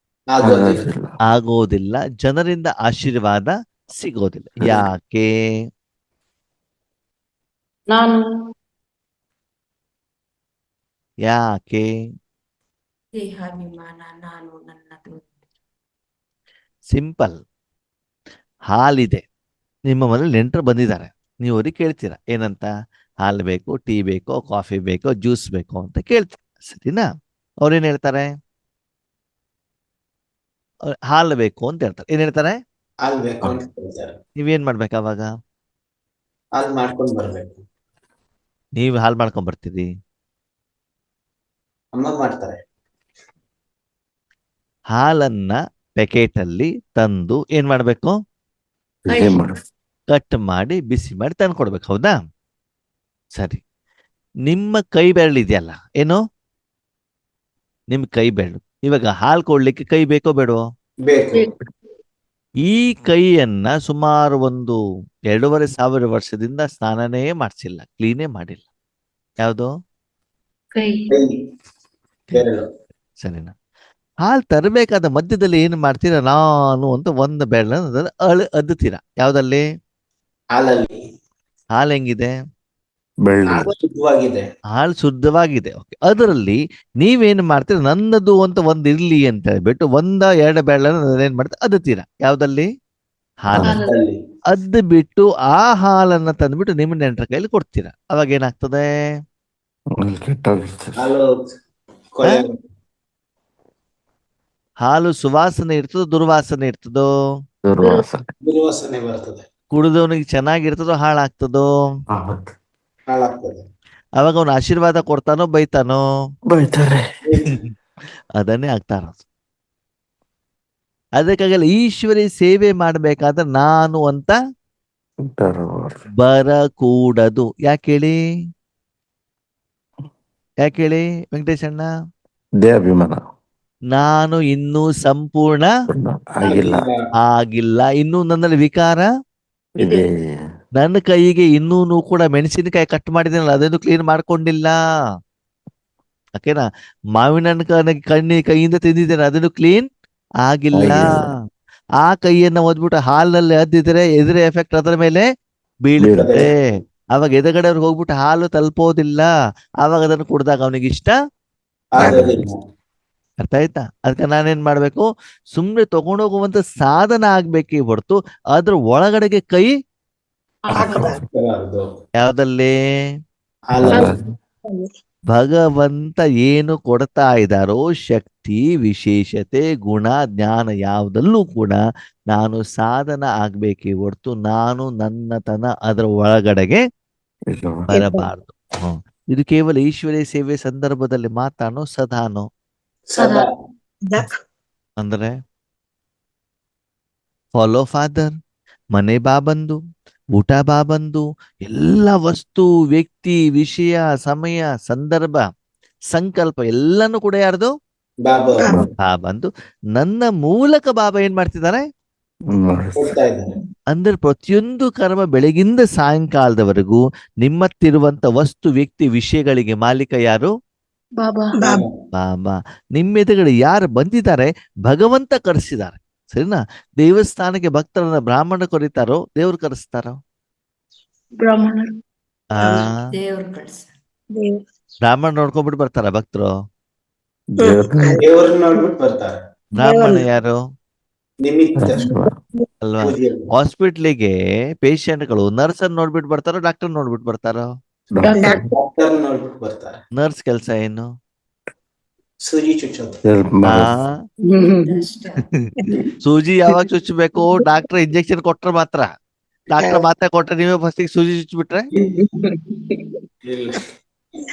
ಆಗೋದಿಲ್ಲ. ಆಗೋದಿಲ್ಲ, ಜನರಿಂದ ಆಶೀರ್ವಾದ ಸಿಗೋದಿಲ್ಲ. ಯಾಕೆ? ನಾನು ಯಾಕೆ? ದೇಹಾಭಿಮಾನ, ನಾನು, ನನ್ನದು. ಸಿಂಪಲ್. ಹಾಲಿದೆ, ನಿಮ್ಮ ಮನೇಲಿ ನೆಂಟರು ಬಂದಿದ್ದಾರೆ, ನೀವು ಅವ್ರಿಗೆ ಕೇಳ್ತೀರಾ ಏನಂತ, ಹಾಲು ಬೇಕು, ಟೀ ಬೇಕೋ, ಕಾಫಿ ಬೇಕೋ, ಜ್ಯೂಸ್ ಬೇಕೋ ಅಂತ ಕೇಳ್ತೀರ, ಸರಿನಾ? ಅವ್ರೇನ್ ಹೇಳ್ತಾರೆ? ಹಾಲು ಬೇಕು ಅಂತ ಹೇಳ್ತಾರೆ. ಏನ್ ಹೇಳ್ತಾರೆ? ಹಾಲ್ ಬೇಕು ಅಂತ ಹೇಳ್ತಾರೆ. ನೀವೇನ್ ಮಾಡ್ಬೇಕು ಅವಾಗ? ಹಾಲ್ ಮಾಡ್ಕೊಂಡ್ ಬರ್ಬೇಕು. ನೀವು ಹಾಲು ಮಾಡ್ಕೊಂಡ್ ಬರ್ತೀರಿ? ಅಮ್ಮ ಮಾಡ್ತಾರೆ. ಹಾಲನ್ನ ಪ್ಯಾಕೆಟ್ ಅಲ್ಲಿ ತಂದು ಏನ್ ಮಾಡ್ಬೇಕು? ಕಟ್ ಮಾಡಿ ಬಿಸಿ ಮಾಡಿ ತಂದು ಕೊಡ್ಬೇಕು, ಹೌದಾ? ಸರಿ, ನಿಮ್ಮ ಕೈ ಬೆರಳು ಇದೆಯಲ್ಲ, ಏನು? ನಿಮ್ ಕೈ ಬೆರಳು. ಇವಾಗ ಹಾಲು ಕೊಡ್ಲಿಕ್ಕೆ ಕೈ ಬೇಕೋ ಬೇಡವೋ? ಬೇಕು. ಈ ಕೈಯನ್ನ ಸುಮಾರು ಒಂದು 2,500 ವರ್ಷದಿಂದ ಸ್ನಾನನೇ ಮಾಡಿಸಿಲ್ಲ, ಕ್ಲೀನೇ ಮಾಡಿಲ್ಲ. ಯಾವುದು? ಕೈ ಕೈ ಬೆರಳು. ಸರಿನಾ? ಹಾಲು ತರಬೇಕಾದ ಮಧ್ಯದಲ್ಲಿ ಏನು ಮಾಡ್ತೀರಾ? ನಾನು ಅಂತ ಒಂದು ಬೆರಳನ್ನ ಅದ್ದುತ್ತೀರಾ. ಯಾವ್ದಲ್ಲಿ? ಹಾಲಲ್ಲಿ. ಹಾಲು ಹೆಂಗಿದೆ? ಹಾಲು ಶುದ್ಧವಾಗಿದೆ. ಹಾಲು ಶುದ್ಧವಾಗಿದೆ. ಓಕೆ, ಅದರಲ್ಲಿ ನೀವೇನು ಮಾಡ್ತೀರಾ? ನನ್ನದು ಅಂತ ಒಂದು ಇರ್ಲಿ ಅಂತ ಹೇಳ್ಬಿಟ್ಟು 1-2 ಬೆರಳನ್ನ ಏನ್ ಮಾಡ್ತೀರಾ? ಅದ್ದುತ್ತೀರಾ. ಯಾವ್ದಲ್ಲಿ? ಹಾಲು. ಹಾಲಲ್ಲಿ. ಅದ್ದು ಬಿಟ್ಟು ಆ ಹಾಲನ್ನ ತಂದ್ಬಿಟ್ಟು ನಿಮ್ಮ ನೆಂಟರ ಕೈಲಿ ಕೊಡ್ತೀರಾ. ಅವಾಗ ಏನಾಗ್ತದೆ? ಹಾಲು ಕೊಳೆ. ಹಾಲು ಸುವಾಸನೆ ಇರ್ತದೋ ದುರ್ವಾಸನೆ ಇರ್ತದೋ? ದುರ್ವಾಸನೆ ಬರ್ತದೆ. ಕುಡಿದವನಿಗೆ ಚೆನ್ನಾಗಿರ್ತದೋ ಹಾಳಾಗ್ತದೋ? ಹಾಳಾಗ್ತದೆ. ಅವಾಗ ಅವನು ಆಶೀರ್ವಾದ ಕೊಡ್ತಾನೋ ಬೈತಾನೋ? ಅದನ್ನೇ ಆಗ್ತಾ ಇರೋದು. ಅದಕ್ಕಾಗಲ್ಲ ಈಶ್ವರಿ ಸೇವೆ ಮಾಡ್ಬೇಕಾದ್ರೆ ನಾನು ಅಂತ ಬರಕೂಡದು. ಯಾಕೇಳಿ? ಯಾಕೇಳಿ ವೆಂಕಟೇಶ್ ಅಣ್ಣ? ದೇಹಾಭಿಮಾನ ನಾನು ಇನ್ನೂ ಸಂಪೂರ್ಣ ಆಗಿಲ್ಲ, ಇನ್ನೂ ನನ್ನಲ್ಲಿ ವಿಕಾರ ಇದೆ. ನನ್ನ ಕೈಗೆ ಇನ್ನೂ ಕೂಡ ಮೆಣಸಿನಕಾಯಿ ಕಟ್ ಮಾಡಿದ್ದೀನಲ್ಲ, ಅದನ್ನು ಕ್ಲೀನ್ ಮಾಡ್ಕೊಂಡಿಲ್ಲ. ಓಕೆನಾ? ಮಾವಿನ ಹಣ್ಣು ಕೈಯಿಂದ ತಿಂದಿದ್ದೇನೆ, ಅದನ್ನು ಕ್ಲೀನ್ ಆಗಿಲ್ಲ. ಆ ಕೈಯನ್ನ ಓದ್ಬಿಟ್ಟು ಹಾಲಿನಲ್ಲಿ ಅದ್ದಿದ್ರೆ ಎದುರ ಎಫೆಕ್ಟ್ ಅದರ ಮೇಲೆ ಬೀಳುತ್ತೆ. ಅವಾಗ ಎದುರುಗಡೆ ಅವ್ರಿಗೆ ಹೋಗ್ಬಿಟ್ಟು ಹಾಲು ತಲುಪೋದಿಲ್ಲ. ಆವಾಗ ಅದನ್ನು ಕುಡ್ದಾಗ ಅವನಿಗೆ ಇಷ್ಟ ಆಗೋದಿಲ್ಲ. ಅರ್ಥ ಆಯ್ತಾ? ಅದಕ್ಕೆ ನಾನೇನ್ ಮಾಡ್ಬೇಕು? ಸುಮ್ನೆ ತಗೊಂಡೋಗುವಂತ ಸಾಧನ ಆಗ್ಬೇಕೇ ಹೊರತು ಅದ್ರ ಒಳಗಡೆಗೆ ಕೈ ಹಾಕಬಾರದು. ಯಾವ್ದಲ್ಲಿ? ಹಾಲಲ್ಲಿ. ಭಗವಂತ ಏನು ಕೊಡ್ತಾ ಇದ್ದಾರೋ ಶಕ್ತಿ, ವಿಶೇಷತೆ, ಗುಣ, ಜ್ಞಾನ ಯಾವುದಲ್ಲೂ ಕೂಡ ನಾನು ಸಾಧನ ಆಗ್ಬೇಕೇ ಹೊರತು ನಾನು ನನ್ನತನ ಅದರ ಒಳಗಡೆಗೆ ಬರಬಾರದು. ಇದು ಕೇವಲ ಈಶ್ವರೀಯ ಸೇವೆ ಸಂದರ್ಭದಲ್ಲಿ ಮಾತಾನೋ ಸದಾನೋ? ಸದಾ. ಅಂದ್ರೆ ಫಾಲೋ ಫಾದರ್, ಮನೆ ಬಾ ಬಂದು, ಊಟ ಬಾ ಬಂದು, ಎಲ್ಲ ವಸ್ತು, ವ್ಯಕ್ತಿ, ವಿಷಯ, ಸಮಯ, ಸಂದರ್ಭ, ಸಂಕಲ್ಪ ಎಲ್ಲಾನು ಕೂಡ ಯಾರ್ದು? ಬಾಬಾ ಬಾ ಬಂದು ನನ್ನ ಮೂಲಕ ಬಾಬಾ ಏನ್ ಮಾಡ್ತಿದ್ದಾರೆ? ಕೊಡ್ತಾ ಇದ್ದಾರೆ. ಅಂದ್ರೆ ಪ್ರತಿಯೊಂದು ಕರ್ಮ ಬೆಳಗಿಂದ ಸಾಯಂಕಾಲದವರೆಗೂ ನಿಮ್ಮತ್ತಿರುವಂತ ವಸ್ತು, ವ್ಯಕ್ತಿ, ವಿಷಯಗಳಿಗೆ ಮಾಲೀಕ ಯಾರು? ಬಾಬಾ. ಬಾಬಾ. ನಿಮ್ಮ ಎದುರುಗಡೆ ಯಾರು ಬಂದಿದ್ದಾರೆ? ಭಗವಂತ ಕರೆಸಿದ್ದಾರೆ, ಸರಿನಾ? ದೇವಸ್ಥಾನಕ್ಕೆ ಭಕ್ತರನ್ನ ಬ್ರಾಹ್ಮಣ ಕರೀತಾರೋ ದೇವ್ರು ಕರೆಸ್ತಾರೋ? ಬ್ರಾಹ್ಮಣರು. ದೇವ್ರು ಕಳ್ಸ. ಬ್ರಾಹ್ಮಣ ನೋಡ್ಕೊಂಡ್ಬಿಟ್ಟು ಬರ್ತಾರ ಭಕ್ತರು? ದೇವರನ್ನ ನೋಡ್ಬಿಟ್ಟು ಬರ್ತಾರೆ. ಬ್ರಾಹ್ಮಣ ಯಾರು? ನಿಮಿತ್ತ ಅಲ್ವಾ? ಪೂಜೆಯಲ್ಲಿ. ಹಾಸ್ಪಿಟ್ಲಿಗೆ ಪೇಷಂಟ್ಗಳು ನರ್ಸ್ ಅನ್ನು ನೋಡ್ಬಿಟ್ಟು ಬರ್ತಾರೋ ಡಾಕ್ಟರ್ ನೋಡ್ಬಿಟ್ಟು ಬರ್ತಾರೋ? ಡಾಕ್ಟರ್ ನೋಡ್ಬಿಟ್ಟು ಬರ್ತಾರೆ. ನರ್ಸ್ ಕೆಲಸ ಏನು? ಸೂಜಿ ಚುಚ್ಚೋದು. ಆ ಅಷ್ಟೇ. ಸೂಜಿ ಯಾವಾಗ ಚುಚ್ಚಬೇಕು? ಡಾಕ್ಟರ್ ಇಂಜೆಕ್ಷನ್ ಕೊಟ್ರೆ ಮಾತ್ರ. ಡಾಕ್ಟರ್ ಮಾತ್ರ ಕೊಟ್ರೆ ನೀವೇ ಫಸ್ಟಿಗೆ ಸೂಜಿ ಚುಚ್ಚಿಬಿಟ್ರೆ? ಇಲ್ಲ.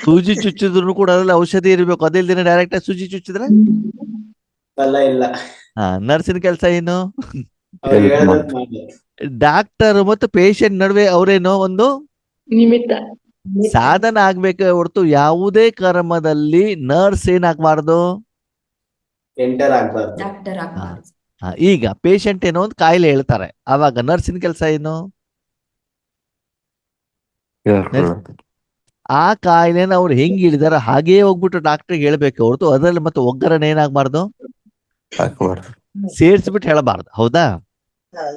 ಸೂಜಿ ಚುಚ್ಚಿದ್ರು ಕೂಡ ಅದ್ರಲ್ಲಿ ಔಷಧಿ ಇರ್ಬೇಕು, ಅದಿಲ್ದಿನ ಡೈರೆಕ್ಟ್ ಆಗಿ ಸೂಜಿ ಚುಚ್ಚಿದ್ರೆ? ಇಲ್ಲ. ನರ್ಸಿನ ಕೆಲಸ ಏನು? ಅವ್ರು ಹೇಳ್ದದ್ ಮಾಡಿ. ಡಾಕ್ಟರ್ ಮತ್ತು ಪೇಷಂಟ್ ನಡುವೆ ಅವರೇನೋ ಒಂದು ನಿಮಿತ್ತ. ಸಾಧನ ಆಗ್ಬೇಕೆ ಹೊರತು ಯಾವುದೇ ಕರ್ಮದಲ್ಲಿ ನರ್ಸ್ ಏನಾಗಬಾರ್ದು? ಎಂಟರ್ ಆಗ್ಬಾರ್ದು. ಡಾಕ್ಟರ್ ಆಗ್ಬಾರ್ದು. ಈಗ ಪೇಷಂಟ್ ಏನೋ ಒಂದು ಕಾಯಿಲೆ ಹೇಳ್ತಾರೆ, ಆವಾಗ ನರ್ಸಿನ ಕೆಲಸ ಏನು? ಹೇಳ್ಕೊಳ್ಳೋದು. ಆ ಕಾಯಿಲೆನ ಅವ್ರು ಹೆಂಗ್ ಹಿಡಿದಾರ ಹಾಗೇ ಹೋಗ್ಬಿಟ್ಟು ಡಾಕ್ಟರ್ಗೆ ಹೇಳ್ಬೇಕು ಹೊರತು ಅದರಲ್ಲಿ ಮತ್ತೆ ಒಗ್ಗರಣೆ ಏನಾಗ್ಬಾರ್ದು, ಹಾಕಬಾರ್ದು. ಸೇರ್ಸ್ಬಿಟ್ಟು ಹೇಳಬಾರ್ದು. ಹೌದಾ?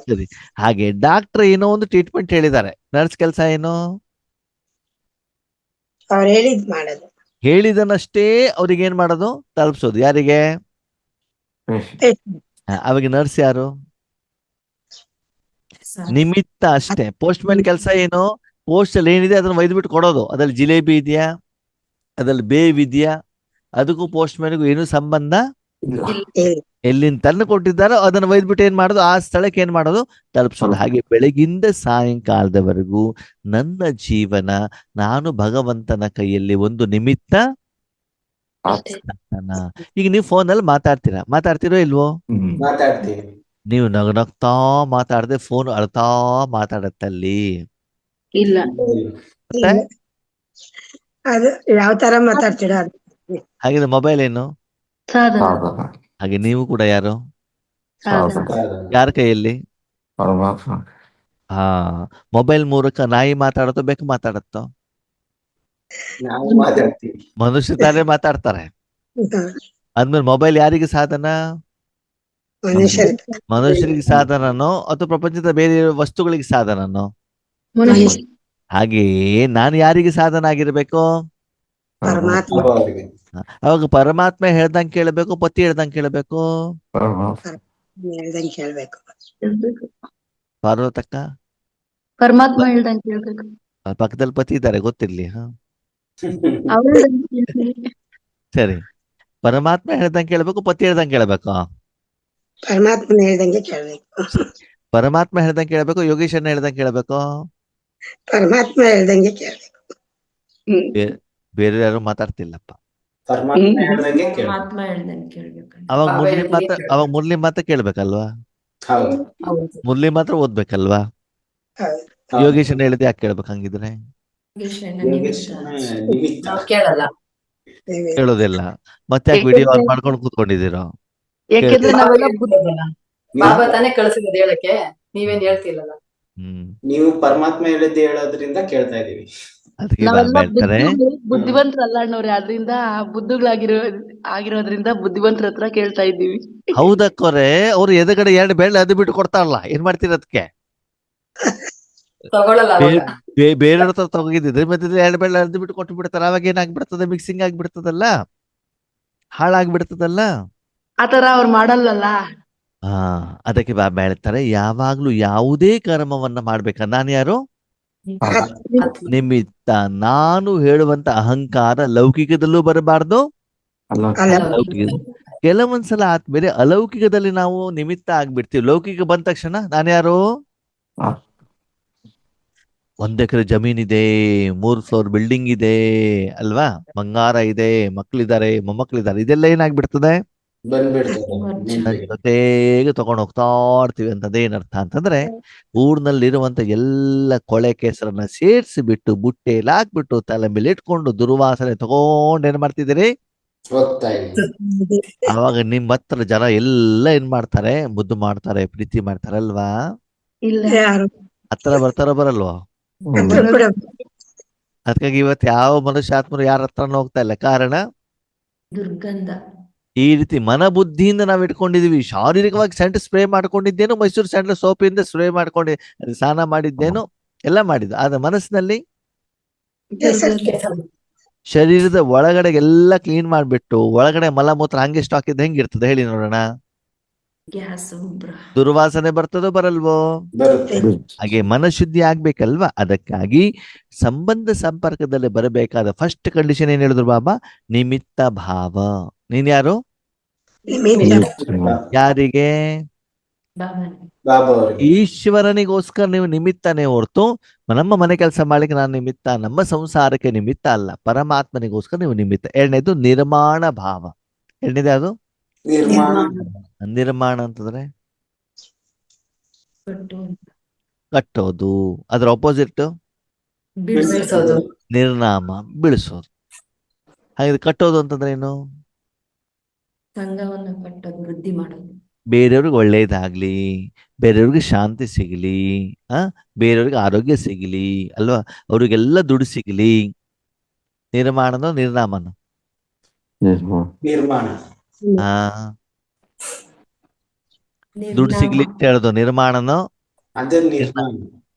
ಸರಿ. ಹಾಗೆ ಡಾಕ್ಟರ್ ಏನೋ ಒಂದು ಟ್ರೀಟ್ಮೆಂಟ್ ಹೇಳಿದ್ದಾರೆ, ನರ್ಸ್ ಕೆಲಸ ಏನು, ಅವ್ರು ಹೇಳಿದ್ ಮಾಡೋದು. ಹೇಳಿದನಷ್ಟೇ ಅವ್ರಿಗೆ ಏನ್ ಮಾಡೋದು, ತಲುಪಿಸೋದು. ಯಾರಿಗೆ? ಅವಾಗ ನರ್ಸ್ ಯಾರು? ನಿಮಿತ್ತ ಅಷ್ಟೇ. ಪೋಸ್ಟ್ ಮ್ಯಾನ್ ಕೆಲಸ ಏನು, ಪೋಸ್ಟ್ ಅಲ್ಲಿ ಏನಿದೆ ಅದನ್ನ ಒಯ್ದ್ಬಿಟ್ಟು ಕೊಡೋದು. ಅದ್ರಲ್ಲಿ ಜಿಲೇಬಿ ಇದೆಯಾ, ಅದ್ರಲ್ಲಿ ಬೇವ್ ಇದೆಯಾ, ಅದಕ್ಕೂ ಪೋಸ್ಟ್ ಮ್ಯಾನ್ಗೂ ಏನು ಸಂಬಂಧ? ಎಲ್ಲಿಂದ ತಂದು ಕೊಟ್ಟಿದ್ದಾರೋ ಅದನ್ನ ಒಯ್ದ್ಬಿಟ್ಟು ಏನ್ ಮಾಡೋದು, ಆ ಸ್ಥಳಕ್ಕೆ ಏನ್ ಮಾಡೋದು, ತಲುಪಿಸೋದು. ಹಾಗೆ ಬೆಳಗಿಂದ ಸಾಯಂಕಾಲದವರೆಗೂ ನನ್ನ ಜೀವನ ನಾನು ಭಗವಂತನ ಕೈಯಲ್ಲಿ ಒಂದು ನಿಮಿತ್ತ. ಈಗ ನೀವು ಫೋನಲ್ಲಿ ಮಾತಾಡ್ತಿರೋ ಇಲ್ವೋ? ಮಾತಾಡ್ತೀವಿ. ನೀವು ನಗ್ತಾ ಮಾತಾಡದೆ ಫೋನ್ ಅಳ್ತಾ ಮಾತಾಡತ್ತಲ್ಲಿ. ಇಲ್ಲ. ಮತ್ತೆ ಅದು ಯಾವ ತರ ಮಾತಾಡ್ತೀರಾ ಅದು. ಹಾಗಿದ್ರೆ ಮೊಬೈಲ್ ಏನು? ಸಾಧನ. ಸಾಧನ. ಹಾಗೆ ನೀವು ಕೂಡ ಯಾರು? ಸಾಧನ. ಯಾರ ಕೈಯಲ್ಲಿ? ಪರಮಾತ್ಮ. ಹಾ, ಮೊಬೈಲ್ ಮೂಲಕ ನಾಯಿ ಮಾತಾಡತ್ತೋ ಬೇಕು ಮಾತಾಡತ್ತೋ? ನಾವು ಮಾತಾಡ್ತೀವಿ. ಮನುಷ್ಯ ತಾನೇ ಮಾತಾಡ್ತಾರೆ. ಅಂದ್ಮೇಲೆ ಮೊಬೈಲ್ ಯಾರಿಗೆ ಸಾಧನ? ಮನುಷ್ಯರಿಗೆ ಸಾಧನನೋ ಅಥವಾ ಪ್ರಪಂಚದ ಬೇರೆ ವಸ್ತುಗಳಿಗೆ ಸಾಧನನೋ? ಮನುಷ್ಯ. ಹಾಗೆಯೇ ನಾನು ಯಾರಿಗೆ ಸಾಧನ ಆಗಿರ್ಬೇಕು? ಪರಮಾತ್ಮ ಅವರಿಗೆ ಅವಾಗ ಪರಮಾತ್ಮ ಹೇಳ್ದಂಗೆ ಕೇಳಬೇಕು, ಪತಿ ಹೇಳ್ದಂಗೆ ಕೇಳಬೇಕು? ಪರಮಾತ್ಮ. ಹೇಳ್ದಂಗೆ ಕೇಳ್ಬೇಕು. ಪಾರ್ವತಕ್ಕ ಪರಮಾತ್ಮ ಹೇಳ್ದಂಗೆ ಕೇಳ್ಬೇಕು. ಪಕ್ಕದಲ್ಲಿ ಪತಿ ಇದ್ದಾರೆ ಗೊತ್ತಿರ್ಲಿ. ಹಾ, ಅವ್ರು ಹೇಳ್ದಂಗೆ ಕೇಳ್ಬೇಕು. ಸರಿ. ಪರಮಾತ್ಮ ಹೇಳ್ದಂಗೆ ಕೇಳ್ಬೇಕು, ಪತಿ ಹೇಳ್ದಂಗೆ ಕೇಳ್ಬೇಕು? ಪರಮಾತ್ಮನ ಹೇಳ್ದಂಗೆ ಕೇಳ್ಬೇಕು. ಪರಮಾತ್ಮ ಹೇಳ್ದಂಗೆ ಕೇಳ್ಬೇಕು, ಯೋಗೇಶನ್ನ ಹೇಳ್ದಂಗೆ ಕೇಳ್ಬೇಕು? ಪರಮಾತ್ಮ ಹೇಳ್ದಂಗೆ ಕೇಳ್ಬೇಕು. ಬೇರೆ ಯಾರು ಮಾತಾಡ್ತಿಲ್ಲಪ್ಪ. ಪರಮಾತ್ಮ ಹೇಳ್ದಂಗೆ ಕೇಳು. ಆತ್ಮ ಹೇಳ್ದಂಗೆ ಕೇಳ್ಬೇಕಂತ. ಅವಾಗ ಮುರ್ಲಿ ಮಾತ್ರ ಕೇಳ್ಬೇಕಲ್ವಾ? ಹೌದು. ಮುರ್ಲಿ ಮಾತ್ರ ಓದ್ಬೇಕಲ್ವಾ? ಹೌದು. ಯೋಗೇಶನ್ ಹೇಳಿದ್ರೆ ಯಾಕೆ ಕೇಳ್ಬೇಕು ಹಂಗಿದ್ರೆ? ಯೋಗೇಶ್ವರನ ನಿಮಿತ್ತ. ಕೇಳಲ್ಲ. ಕೇಳೋದಿಲ್ಲ. ಮತ್ತೆ ಯಾಕೆ ವಿಡಿಯೋ ಆನ್ ಮಾಡ್ಕೊಂಡು ಕೂತ್ಕೊಂಡಿದ್ದೀರೋ? ಯಾಕೆಂದ್ರೆ ನಾವೆಲ್ಲ ಬಾಬಾ ತಾನೇ ಕಳ್ಸಿರೋದು ಹೇಳಕ್ಕೆ, ನೀವೇನ್ ಹೇಳ್ತಿಲ್ಲಲ್ಲ. ನೀವು ಪರಮಾತ್ಮ ಹೇಳಿದ್ದು ಹೇಳೋದ್ರಿಂದ ಕೇಳ್ತಾ ಇದೀವಿ. ಅದಕ್ಕೆ ನಾವೆಲ್ಲ ಹೇಳ್ತಾರೆ, ಬುದ್ಧಿವಂತರಲ್ಲ ಅಣ್ಣವ್ರೆ, ಆದ್ರಿಂದ ಆಗಿರೋದ್ರಿಂದ ಬುದ್ಧಿವಂತರ ಹತ್ರ ಕೇಳ್ತಾ ಇದ್ದೀವಿ. ಹೌದಕ್ಕೋರೆ ಅವ್ರು ಎದುರುಗಡೆ 2 ಬೆಳ್ಳ ಅದು ಬಿಟ್ಟು ಕೊಡ್ತಾರಲ್ಲ, ಏನ್ ಮಾಡ್ತೀರ ಅದಕ್ಕೆ? ತಗೊಳಲ್ಲ ಅವಾಗ. ಬೇರೆ ಹತ್ರ ತಗೋಗಿದ್ರೆ ಮತ್ತೆ 2 ಬೆಳ್ಳ ಅರ್ದು ಬಿಟ್ಟು ಕೊಟ್ಟು ಬಿಡ್ತಾರೆ. ಅವಾಗ ಏನಾಗ್ಬಿಡ್ತದೆ, ಮಿಕ್ಸಿಂಗ್ ಆಗ್ಬಿಡ್ತದಲ್ಲ, ಹಾಳಾಗ್ಬಿಡ್ತದಲ್ಲ. ಆತರ ಅವ್ರು ಮಾಡಲ್ಲಲ್ಲ. ಹಾ, ಅದಕ್ಕೆ ಬಾಬಾ ಹೇಳ್ತಾರೆ, ಯಾವಾಗ್ಲೂ ಯಾವುದೇ ಕರ್ಮವನ್ನ ಮಾಡ್ಬೇಕ, ನಾನು ಯಾರು? ನಿಮಿತ್ತ. ನಾನು ಹೇಳುವಂತ ಅಹಂಕಾರ ಲೌಕಿಕದಲ್ಲೂ ಬರಬಾರ್ದು, ಲೌಕಿಕ. ಕೆಲವೊಂದ್ಸಲ ಆದ್ಮೇಲೆ ಅಲೌಕಿಕದಲ್ಲಿ ನಾವು ನಿಮಿತ್ತ ಆಗ್ಬಿಡ್ತೀವಿ. ಲೌಕಿಕ ಬಂದ ತಕ್ಷಣ ನಾನು ಯಾರು? 1 ಎಕರೆ ಜಮೀನಿದೆ, 3 ಫ್ಲೋರ್ ಬಿಲ್ಡಿಂಗ್ ಇದೆ ಅಲ್ವಾ, ಬಂಗಾರ ಇದೆ, ಮಕ್ಳಿದ್ದಾರೆ, ಮೊಮ್ಮಕ್ಳಿದ್ದಾರೆ, ಇದೆಲ್ಲ ಏನಾಗ್ಬಿಡ್ತದೆ, ಜೊತೆಗೆ ತಗೊಂಡು ಹೋಗ್ತಾ ಇರ್ತೀವಿ. ಅಂತಂದ್ರೆ ಏನರ್ಥ ಅಂತಂದ್ರೆ, ಊರ್ನಲ್ಲಿರುವಂತ ಎಲ್ಲ ಕೊಳೆ ಕೆಸರನ್ನ ಸೇರ್ಸಿ ಬಿಟ್ಟು ಬುಟ್ಟೆಯಲ್ಲಿ ಹಾಕ್ಬಿಟ್ಟು ತಲೆ ಮೇಲೆ ಇಟ್ಕೊಂಡು ದುರ್ವಾಸನೆ ತಗೊಂಡ್ ಏನ್ ಮಾಡ್ತಿದ್ದೀರಿ? ಅವಾಗ ನಿಮ್ ಹತ್ರ ಜನ ಎಲ್ಲ ಏನ್ ಮಾಡ್ತಾರೆ, ಮುದ್ದು ಮಾಡ್ತಾರೆ, ಪ್ರೀತಿ ಮಾಡ್ತಾರೆ ಅಲ್ವಾ? ಇಲ್ಲ. ಹತ್ರ ಬರ್ತಾರೋ ಬರಲ್ವಾ? ಅದಕ್ಕಾಗಿ ಇವತ್ತು ಯಾವ ಮನುಷ್ಯಾತ್ಮರು ಯಾರ ಹತ್ರನೂ ಹೋಗ್ತಾ ಇಲ್ಲ. ಕಾರಣ ದುರ್ಗಂಧ. ಈ ರೀತಿ ಮನ ಬುದ್ಧಿಯಿಂದ ನಾವು ಇಟ್ಕೊಂಡಿದೀವಿ. ಶಾರೀರಿಕವಾಗಿ ಸೆಂಟ್ ಸ್ಪ್ರೇ ಮಾಡ್ಕೊಂಡಿದ್ದೇನು, ಮೈಸೂರು ಸ್ಯಾಂಡಲ್ ಸೋಪಿಂದ ಸ್ಪ್ರೇ ಮಾಡ್ಕೊಂಡು ಸ್ನಾನ ಮಾಡಿದ್ದೇನು, ಎಲ್ಲ ಮಾಡಿದ್ದು. ಆದ್ರೆ ಮನಸ್ಸಿನಲ್ಲಿ ಶರೀರದ ಒಳಗಡೆ ಎಲ್ಲ ಕ್ಲೀನ್ ಮಾಡ್ಬಿಟ್ಟು ಒಳಗಡೆ ಮಲಮೂತ್ರ ಹಂಗೆ ಸ್ಟಾಕ್ ಇದ್ದ ಹೆಂಗಿರ್ತದೆ ಹೇಳಿ ನೋಡೋಣ? ದುರ್ವಾಸನೆ ಬರ್ತದೋ ಬರಲ್ವೋ? ಹಾಗೆ ಮನಶುದ್ಧಿ ಆಗ್ಬೇಕಲ್ವಾ? ಅದಕ್ಕಾಗಿ ಸಂಬಂಧ ಸಂಪರ್ಕದಲ್ಲಿ ಬರಬೇಕಾದ ಫಸ್ಟ್ ಕಂಡೀಷನ್ ಏನ್ ಹೇಳಿದ್ರು ಬಾಬಾ? ನಿಮಿತ್ತ ಭಾವ. ನೀನ್ ಯಾರು? ಯಾರಿಗೆ? ಈಶ್ವರನಿಗೋಸ್ಕರ ನೀವು ನಿಮಿತ್ತನೇ ಹೊರತು ನಮ್ಮ ಮನೆ ಕೆಲಸ ಮಾಡ್ಲಿಕ್ಕೆ ನಾನು ನಿಮಿತ್ತ, ನಮ್ಮ ಸಂಸಾರಕ್ಕೆ ನಿಮಿತ್ತ ಅಲ್ಲ. ಪರಮಾತ್ಮನಿಗೋಸ್ಕರ ನೀವು ನಿಮಿತ್ತ. ಎರಡನೇದು ನಿರ್ಮಾಣ ಭಾವ. ಎರಡನೇದು ಯಾವುದು? ನಿರ್ಮಾಣ ಅಂತಂದ್ರೆ ಕಟ್ಟೋದು. ಅದ್ರ ಆಪೋಸಿಟ್ ನಿರ್ನಾಮ, ಬಿಳಿಸೋದು. ಹಾಗೆ ಕಟ್ಟೋದು ಅಂತಂದ್ರೆ ಏನು? ಸಂಘವನ್ನ ಕಟ್ಟೋದು, ವೃದ್ಧಿ ಮಾಡೋದು. ಬೇರೆಯವ್ರಿಗೆ ಒಳ್ಳೇದಾಗ್ಲಿ, ಬೇರೆಯವ್ರಿಗೆ ಶಾಂತಿ ಸಿಗಲಿ, ಬೇರೆಯವ್ರಿಗೆ ಆರೋಗ್ಯ ಸಿಗಲಿ ಅಲ್ವಾ, ಅವ್ರಿಗೆಲ್ಲ ದುಡ್ಡು ಸಿಗಲಿ. ನಿರ್ಮಾಣನೋ ನಿರ್ನಾಮನೋ? ನಿರ್ಮಾಣ. ನಿರ್ಮಾಣ. ಆ ದುಡ್ಡು ಸಿಗ್ಲಿ ಅಂತ ಹೇಳೋದು ನಿರ್ಮಾಣನೋ? ಅದೇ ನಿರ್ಮಾಣ.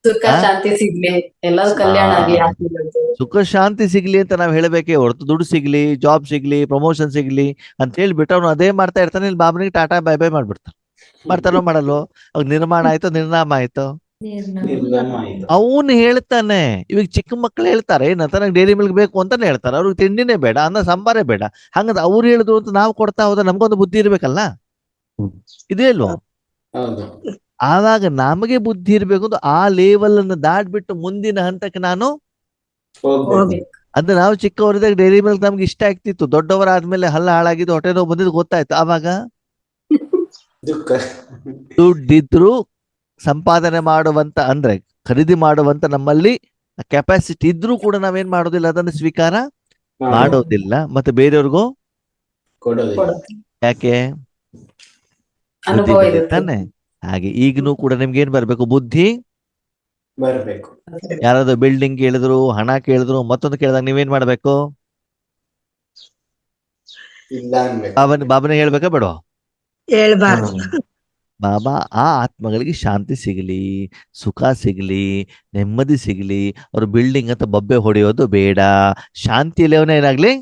ಸುಖ ಆ? ಶಾಂತಿ ಸಿಗ್ಲಿ, ಎಲ್ಲರೂ ಕಲ್ಯಾಣ ಆಗ್ಲಿ ಆತ್ಮೀಯರದ್ದು. ಸುಖ ಶಾಂತಿ ಸಿಗ್ಲಿ ಅಂತ ನಾವ್ ಹೇಳ್ಬೇಕೇ ಹೊರತು ದುಡ್ಡು ಸಿಗ್ಲಿ, ಜಾಬ್ ಸಿಗ್ಲಿ, ಪ್ರಮೋಷನ್ ಸಿಗ್ಲಿ ಅಂತ ಹೇಳ್ಬಿಟ್ಟು ಅವ್ನು ಅದೇ ಮಾಡ್ತಾ ಇರ್ತಾನೆ. ಇಲ್ಲಿ ಬಾಬನಿಗೆ ಟಾಟಾ ಬೈ ಬೈ ಮಾಡ್ಬಿಡ್ತಾನೆ. ಮಾಡ್ತಾರೋ ಮಾಡಲ್ವೋ? ಅವಾಗ ನಿರ್ಮಾಣ ಆಯ್ತು, ನಿರ್ನಾಮ ಆಯ್ತು. ನಿರ್ನಾಮ ಆಯ್ತು. ಅವನು ಹೇಳ್ತಾನೆ. ಇವಾಗ ಚಿಕ್ಕ ಮಕ್ಳು ಹೇಳ್ತಾರೆ ಏನಂತ, ನಂಗೆ ಡೈರಿ ಮಿಲ್ಕ್ ಬೇಕು ಅಂತಾನೆ ಹೇಳ್ತಾರೆ. ಅವ್ರಿಗೆ ತಿಂಡಿನೇ ಬೇಡ, ಅನ್ನ ಸಾಂಬಾರೇ ಬೇಡ. ಹಂಗಂದ್ರೆ ಅವ್ರು ಹೇಳಿದ್ರು ಅಂತ ನಾವು ಕೊಡ್ತಾ ಹೋದ ನಮ್ಗೊಂದು ಬುದ್ಧಿ ಇರ್ಬೇಕಲ್ಲ, ಇದೇ ಅಲ್ವೋ? ಹೌದು. ಆವಾಗ ನಮಗೆ ಬುದ್ಧಿ ಇರ್ಬೇಕು ಅಂತ ಆ ಲೆವೆಲ್ ಅನ್ನು ದಾಟ್ಬಿಟ್ಟು ಮುಂದಿನ ಹಂತಕ್ಕೆ ನಾನು ಹೋಗ್ಬೇಕು. ಅಂದ್ರೆ ನಾವು ಚಿಕ್ಕವರಿದ್ದಾಗ ಡೈರಿ ಮಿಲ್ಕ್ ನಮ್ಗೆ ಇಷ್ಟ ಆಗ್ತಿತ್ತು. ದೊಡ್ಡವರಾದ್ಮೇಲೆ ಹಲ್ಲ ಹಾಳಾಗಿದ್ದು, ಹೊಟ್ಟೆ ನೋವು ಬಂದಿದ್ದು ಗೊತ್ತಾಯ್ತು. ಆವಾಗ ದುಃಖ. ದುಡ್ಡಿದ್ರು ಸಂಪಾದನೆ ಮಾಡುವಂತ ಅಂದ್ರೆ ಖರೀದಿ ಮಾಡುವಂತ ನಮ್ಮಲ್ಲಿ ಕೆಪಾಸಿಟಿ ಇದ್ರೂ ಕೂಡ ನಾವೇನ್ ಮಾಡೋದಿಲ್ಲ, ಅದನ್ನು ಸ್ವೀಕಾರ ಮಾಡೋದಿಲ್ಲ. ಮತ್ತೆ ಬೇರೆಯವ್ರಿಗೂ ಕೊಡೋದಿಲ್ಲ. ಯಾಕೆ? ಬುದ್ಧಿ ಅನುಭವ ಬಂದಿದೆ ಇರುತ್ತೆ. ತಾನೆ. ಹಾಗೆ ಈಗನೂ ಕೂಡ ನಿಮ್ಗೆ ಏನ್ ಬರ್ಬೇಕು? ಬುದ್ಧಿ ಬರ್ಬೇಕು. ಯಾರಾದ್ರೂ ಬಿಲ್ಡಿಂಗ್ ಕೇಳಿದ್ರು, ಹಣ ಕೇಳಿದ್ರು, ಮತ್ತೊಂದು ಕೇಳಿದಾಗ ನೀವೇನ್ ಮಾಡ್ಬೇಕು? ಇಲ್ಲ ಅನ್ಬೇಕು. ಬಾಬನಿಗೆ ಹೇಳ್ಬೇಕಾ ಬೇಡ? ಹೇಳ್ಬಾರ್ದು. ಬಾಬಾ ಆ ಆತ್ಮಗಳಿಗೆ ಶಾಂತಿ ಸಿಗಲಿ, ಸುಖ ಸಿಗಲಿ, ನೆಮ್ಮದಿ ಸಿಗಲಿ. ಅವ್ರು ಬಿಲ್ಡಿಂಗ್ ಅಂತ ಬೊಬ್ಬೆ ಹೊಡೆಯೋದು ಬೇಡ, ಶಾಂತಿಯಲ್ಲಿ ಅವನ ಏನಾಗ್ಲಿ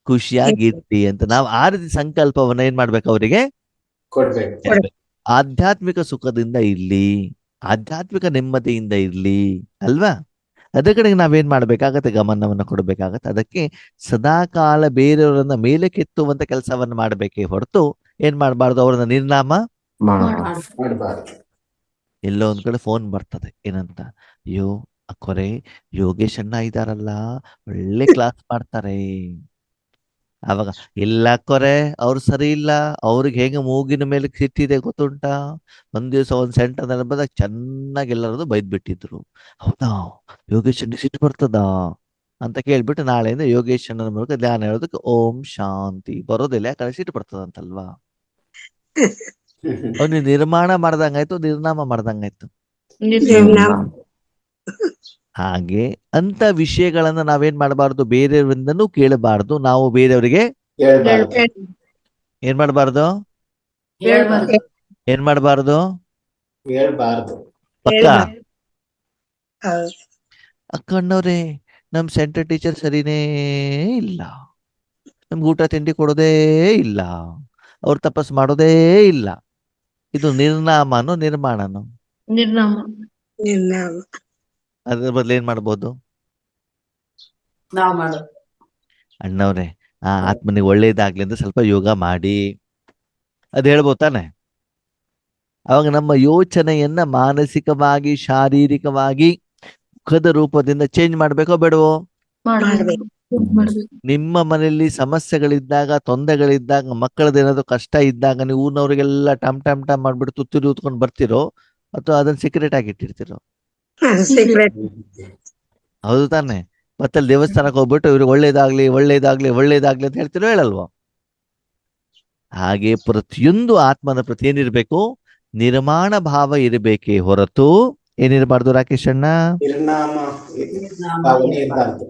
ಖುಷಿಯಾಗಿರ್ಲಿ ಅಂತ ನಾವು ಆ ರೀತಿ ಸಂಕಲ್ಪವನ್ನ ಏನ್ ಮಾಡ್ಬೇಕು? ಅವರಿಗೆ ಕೊಡ್ಬೇಕು. ಆಧ್ಯಾತ್ಮಿಕ ಸುಖದಿಂದ ಇರ್ಲಿ, ಆಧ್ಯಾತ್ಮಿಕ ನೆಮ್ಮದಿಯಿಂದ ಇರ್ಲಿ ಅಲ್ವಾ? ಅದೇ ಕಡೆಗೆ ನಾವೇನ್ ಮಾಡ್ಬೇಕಾಗತ್ತೆ? ಗಮನವನ್ನ ಕೊಡ್ಬೇಕಾಗತ್ತೆ. ಅದಕ್ಕೆ ಸದಾಕಾಲ ಬೇರೆಯವರನ್ನ ಮೇಲೆ ಕೆತ್ತುವಂತ ಕೆಲಸವನ್ನ ಮಾಡ್ಬೇಕೇ ಹೊರತು ಏನ್ ಮಾಡ್ಬಾರ್ದು? ಅವ್ರನ್ನ ನಿರ್ನಾಮ ಮಾಡ್ಬಾರ್ದು. ಎಲ್ಲೋ ಒಂದ್ ಕಡೆ ಫೋನ್ ಬರ್ತದೆ ಏನಂತ, ಅಯ್ಯೋ ಅಕ್ಕೋರೆ ಯೋಗೇಶ್ ಅಣ್ಣ ಇದಾರಲ್ಲ, ಒಳ್ಳೆ ಕ್ಲಾಸ್ ಮಾಡ್ತಾರೆ. ಅವಾಗ ಇಲ್ಲ ಅಕ್ಕೋರೆ ಅವ್ರು ಸರಿ ಇಲ್ಲ, ಅವ್ರಿಗೆ ಹೇಗೆ ಮೂಗಿನ ಮೇಲೆ ಸಿಟ್ಟಿದೆ ಗೊತ್ತುಂಟಾ? ಒಂದ್ ದಿವಸ ಒಂದ್ ಸೆಂಟರ್ ಬಂದಾಗ ಚೆನ್ನಾಗಿ ಎಲ್ಲರದು ಬೈದ್ ಬಿಟ್ಟಿದ್ರು. ಹೌದಾ, ಯೋಗೇಶ್ ಅಣ್ಣ ಸಿಟ್ಟು ಬರ್ತದ ಅಂತ ಕೇಳ್ಬಿಟ್ಟು ನಾಳೆಯಿಂದ ಯೋಗೇಶ್ ಅಣ್ಣನ ಮೂಲಕ ಧ್ಯಾನ ಹೇಳೋದಕ್ಕೆ ಓಂ ಶಾಂತಿ ಬರೋದಿಲ್ಲ. ಯಾಕಂದ್ರೆ ಸಿಟ್ಟು ಬರ್ತದ ಅಂತಲ್ವಾ? ಅವ್ನು ನಿರ್ಮಾಣ ಮಾಡ್ದಂಗಾಯ್ತು, ನಿರ್ನಾಮ ಮಾಡ್ದಂಗಾಯ್ತು. ನಿರ್ನಾಮ. ಹಾಗೆ ಅಂತ ವಿಷಯಗಳನ್ನ ನಾವೇನ್ ಮಾಡಬಾರ್ದು? ಬೇರೆಯವರಿಂದನೂ ಕೇಳಬಾರ್ದು. ನಾವು ಬೇರೆಯವರಿಗೆ ಹೇಳ್ಬಾರ್ದು. ಏನ್ ಮಾಡಬಾರ್ದು? ಹೇಳ್ಬಾರ್ದು. ಏನ್ ಮಾಡಬಾರ್ದು? ಹೇಳ್ಬಾರ್ದು. ಪಕ್ಕ ಹೌದು. ಅಕ್ಕಣ್ಣವ್ರೆ ನಮ್ ಸೆಂಟರ್ ಟೀಚರ್ ಸರಿನೇ ಇಲ್ಲ, ನಮ್ಗೆ ಊಟ ತಿಂಡಿ ಕೊಡೋದೇ ಇಲ್ಲ, ಅವ್ರು ತಪಸ್ ಮಾಡೋದೇ ಇಲ್ಲ. ಇದು ನಿರ್ನಾಮನೋ ನಿರ್ಮಾಣನೋ? ನಿರ್ನಾಮ. ನಿರ್ನಾಮ. ಅದ್ರ ಬದಲು ಏನ್ ಮಾಡ್ಬೋದು? ನಾವ್ ಮಾಡೋದು. ಅಣ್ಣವ್ರೆ ಆ ಆತ್ಮನಿಗೆ ಒಳ್ಳೇದಾಗ್ಲಿ ಅಂತ ಸ್ವಲ್ಪ ಯೋಗ ಮಾಡಿ ಅದ್ ಹೇಳ್ಬೋದು ತಾನೆ. ಅವಾಗ ನಮ್ಮ ಯೋಚನೆಯನ್ನ ಮಾನಸಿಕವಾಗಿ, ಶಾರೀರಿಕವಾಗಿ, ಮುಖದ ರೂಪದಿಂದ ಚೇಂಜ್ ಮಾಡ್ಬೇಕೋ ಬೇಡವೋ? ಮಾಡ್ಬೇಕು. ಮಾಡ್ಬೇಕು. ನಿಮ್ಮ ಮನೆಯಲ್ಲಿ ಸಮಸ್ಯೆಗಳಿದ್ದಾಗ, ತೊಂದರೆಗಳಿದ್ದಾಗ, ಮಕ್ಕಳದೇನಾದ್ರು ಕಷ್ಟ ಇದ್ದಾಗ ನೀವು ಊರಿನವ್ರಿಗೆಲ್ಲ ಟಮ್ ಟಮ್ ಟಮ್ ಮಾಡ್ಬಿಟ್ಟು ತುತ್ತೂರಿ ಉತ್ಕೊಂಡು ಬರ್ತಿರೋ ಅಥವಾ ಅದನ್ನ ಸೀಕ್ರೆಟ್ ಆಗಿ ಇಟ್ಟಿರ್ತಿರೋ? ಸೀಕ್ರೆಟ್. ಹೌದು ತಾನೆ. ಮತ್ತೆ ಅಲ್ಲಿ ದೇವಸ್ಥಾನಕ್ಕೆ ಹೋಗ್ಬಿಟ್ಟು ಇವ್ರಿಗೆ ಒಳ್ಳೇದಾಗ್ಲಿ ಒಳ್ಳೇದಾಗ್ಲಿ ಒಳ್ಳೇದಾಗ್ಲಿ ಅಂತ ಹೇಳ್ತಿರೋ ಹೇಳಲ್ವೋ? ಹಾಗೆ ಪ್ರತಿಯೊಂದು ಆತ್ಮನ ಪ್ರತಿ ಏನಿರ್ಬೇಕು? ನಿರ್ಮಾಣ ಭಾವ ಇರಬೇಕೇ ಹೊರತು ಏನಿರಬಾರ್ದು ರಾಕೇಶ್ ಅಣ್ಣ? ನಿರ್ನಾಮ ಭಾವನೆ ಇರ್ಬಾರ್ದು.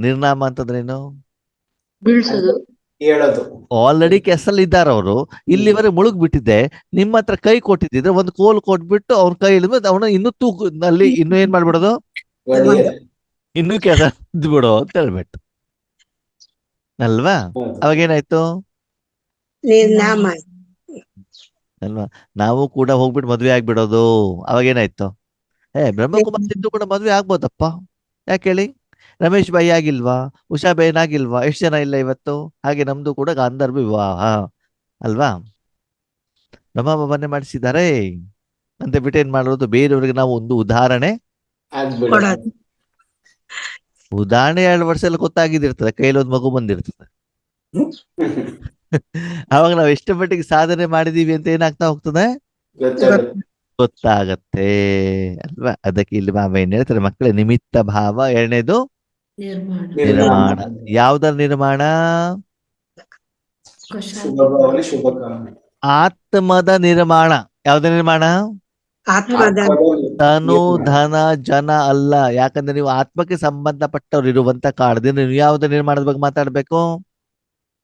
ನಿರ್ನಾಮ ಅಂತಂದ್ರೇನು? ಬೀಳ್ಸೋದು. ಹೇಳೋದು. ಆಲ್ರೆಡಿ ಕೆಸಲ್ ಇದ್ದಾರೆ ಅವರು, ಇಲ್ಲಿವರೆಗೆ ಮುಳುಗ್ ಬಿಟ್ಟಿದ್ದೆ. ನಿಮ್ಮ ಹತ್ರ ಕೈ ಕೊಟ್ಟಿದ್ದಿದ್ರೆ ಒಂದು ಕೋಲ್ ಕೊಟ್ಬಿಟ್ಟು ಅವ್ನ ಕೈ ಇಳಿದ್ಮೇಲೆ ಅವನ ಇನ್ನೂ ತೂಕದಲ್ಲಿ ಇನ್ನೂ ಏನ್ ಮಾಡ್ಬಿಡೋದು? ಒಳ್ಳೆಯದು. ಇನ್ನೂ ಕೆಸ ಬಿಡೋ ಅಂತ ಹೇಳ್ಬಿಟ್ಟು ಅಲ್ವಾ? ಹೌದು. ಅವಾಗೇನಾಯ್ತು ನಿರ್ನಾಮ. ಅಲ್ವಾ? ನಾವು ಕೂಡ ಹೋಗ್ಬಿಟ್ಟು ಮದ್ವೆ ಆಗ್ಬಿಡೋದು. ಅವಾಗೇನಾಯ್ತು? ಬ್ರಹ್ಮಕುಮಾರ್ ಸಿದ್ದು ಕೂಡ ಮದ್ವೆ ಆಗ್ಬೋದಪ್ಪ, ಯಾಕೆ ಹೇಳಿ? ರಮೇಶ್ ಬಾಯಿ ಆಗಿಲ್ವಾ? ಉಷಾ ಬೇನ್ ಆಗಿಲ್ವಾ? ಎಷ್ಟು ಜನ ಇಲ್ಲ ಇವತ್ತು? ಹಾಗೆ ನಮ್ದು ಕೂಡ ಗಾಂಧರ್ವ ವಿವಾಹ ಅಲ್ವಾ? ಬ್ರಹ್ಮಬಾಬಾನೇ ಮಾಡಿಸಿದ್ದಾರೆ ಅಂತ ಬಿಟ್ಟು ಏನ್ ಮಾಡೋದು? ಬೇರೆಯವ್ರಿಗೆ ನಾವು ಒಂದು ಉದಾಹರಣೆ ಕೊಡೋದು. ಉದಾಹರಣೆ 2 ವರ್ಷದಲ್ಲಿ ಗೊತ್ತಾಗಿದ್ದಿರ್ತದೆ, ಕೈಲಿ ಒಂದು ಮಗು ಬಂದಿರ್ತದೆ. ಅವಾಗ ನಾವು ಎಷ್ಟು ಮಟ್ಟಿಗೆ ಸಾಧನೆ ಮಾಡಿದೀವಿ ಅಂತ ಏನಾಗ್ತಾ ಹೋಗ್ತದೆ? ಗೊತ್ತಾಗತ್ತೆ ಅಲ್ವಾ? ಅದಕ್ಕೆ ಇಲ್ಲಿ ಬಾಬಾ ಏನ್ ಹೇಳ್ತಾರೆ? ಮಕ್ಕಳ ನಿಮಿತ್ತ ಭಾವ. ಎರಡನೇದು ನಿರ್ಮಾಣ. ಯಾವ್ದರ ನಿರ್ಮಾಣ? ಶುಭ ಭಾವನೆ, ಶುಭ ಕಾಮನೆ. ಆತ್ಮದ ನಿರ್ಮಾಣ. ಯಾವ್ದ ನಿರ್ಮಾಣ? ಆತ್ಮದ ತನು ಧನ ಜನ ಅಲ್ಲ. ಯಾಕಂದ್ರೆ ನೀವು ಆತ್ಮಕ್ಕೆ ಸಂಬಂಧಪಟ್ಟವ್ರು ಇರುವಂತ ಕಾರಣದಿಂದ ನೀವು ಯಾವ್ದು ನಿರ್ಮಾಣದ ಬಗ್ಗೆ ಮಾತಾಡ್ಬೇಕು?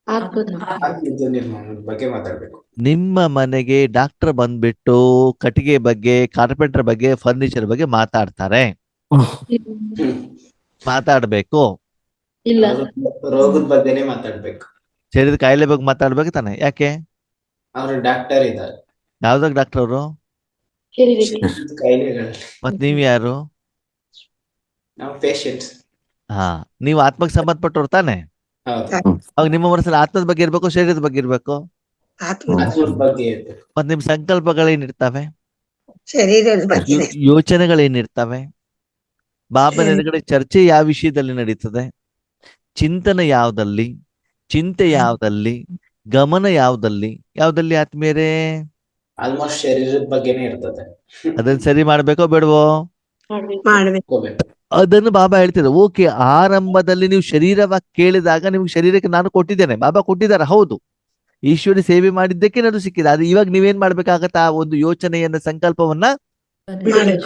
ಆತ್ಮದ ಆತ್ಮದ ನಿರ್ಮಾಣದ ಬಗ್ಗೆ ಮಾತಾಡ್ಬೇಕು. ನಿಮ್ಮ ಮನೆಗೆ ಡಾಕ್ಟರ್ ಬಂದ್ಬಿಟ್ಟು ಕಟ್ಟಿಗೆ ಬಗ್ಗೆ, ಕಾರ್ಪೆಂಟರ್ ಬಗ್ಗೆ, ಫರ್ನಿಚರ್ ಬಗ್ಗೆ ಮಾತಾಡ್ತಾರೆ. ಮಾತಾಡ್ಬೇಕು. ಇಲ್ಲ ರೋಗದ ಬಗ್ಗೆನೇ ಮಾತಾಡ್ಬೇಕು. ಶರೀರದ ಕಾಯಿಲೆ ಬಗ್ಗೆ ಮಾತಾಡ್ಬೇಕು ತಾನೆ? ಯಾಕೆ? ಅವ್ರು ಡಾಕ್ಟರ್ ಇದ್ದಾರೆ. ಯಾವ್ದಾಗ ಡಾಕ್ಟರ್ ಅವರು? ಶರೀರಕ್ಕೆ ಕಾಯಿಲೆಗಳಲ್ಲಿ ಮತ್ ನೀವ್ ಯಾರು? ನಾವು ಪೇಷಂಟ್ಸ್. ಹಾ, ನೀವು ಆತ್ಮಕ್ಕೆ ಸಂಬಂಧಪಟ್ಟವ್ರು ತಾನೆ? ಹೌದು. ಅವಾಗ ನಿಮ್ಮ ಮನಸ್ಸಲ್ಲಿ ಆತ್ಮದ ಬಗ್ಗೆ ಇರ್ಬೇಕು, ಶರೀರದ ಬಗ್ಗೆ ಇರ್ಬೇಕು. ಆತ್ಮ ಆತ್ಮದ ಬಗ್ಗೆ ಇರ್ಬೇಕು. ಮತ್ ನಿಮ್ ಸಂಕಲ್ಪಗಳೇನಿರ್ತವೆ, ಶರೀರದ ಬಗ್ಗೆ ಯೋಚನೆಗಳೇನಿರ್ತವೆ, ಬಾಬನ ಎದುರುಗಡೆ ಚರ್ಚೆ ಯಾವ ವಿಷಯದಲ್ಲಿ ನಡೀತದೆ, ಚಿಂತನೆ ಯಾವ್ದಲ್ಲಿ, ಚಿಂತೆ ಯಾವ್ದಲ್ಲಿ, ಗಮನ ಯಾವ್ದಲ್ಲಿ ಆತ್ಮೀಯರೇ? ಆಲ್ಮೋಸ್ಟ್ ಶರೀರದ ಬಗ್ಗೆನೇ ಇರ್ತದೆ. ಅದನ್ನ ಸರಿ ಮಾಡ್ಬೇಕೋ ಬೇಡವೋ? ಮಾಡ್ಬೇಕು. ಹೋಗ್ಬೇಕು. ಅದನ್ನು ಬಾಬಾ ಹೇಳ್ತಿದ್ರು. ಓಕೆ, ಆರಂಭದಲ್ಲಿ ನೀವು ಶರೀರವಾಗಿ ಕೇಳಿದಾಗ ನಿಮ್ಗೆ ಶರೀರಕ್ಕೆ ನಾನು ಕೊಟ್ಟಿದ್ದೇನೆ, ಬಾಬಾ ಕೊಟ್ಟಿದ್ದಾರೆ, ಹೌದು. ಈಶ್ವರಿ ಸೇವೆ ಮಾಡಿದ್ದಕ್ಕೆ ನಾನು ಸಿಕ್ಕಿದೆ. ಅದು ಇವಾಗ ನೀವೇನ್ ಮಾಡ್ಬೇಕಾಗತ್ತ? ಆ ಒಂದು ಯೋಚನೆಯನ್ನ, ಸಂಕಲ್ಪವನ್ನ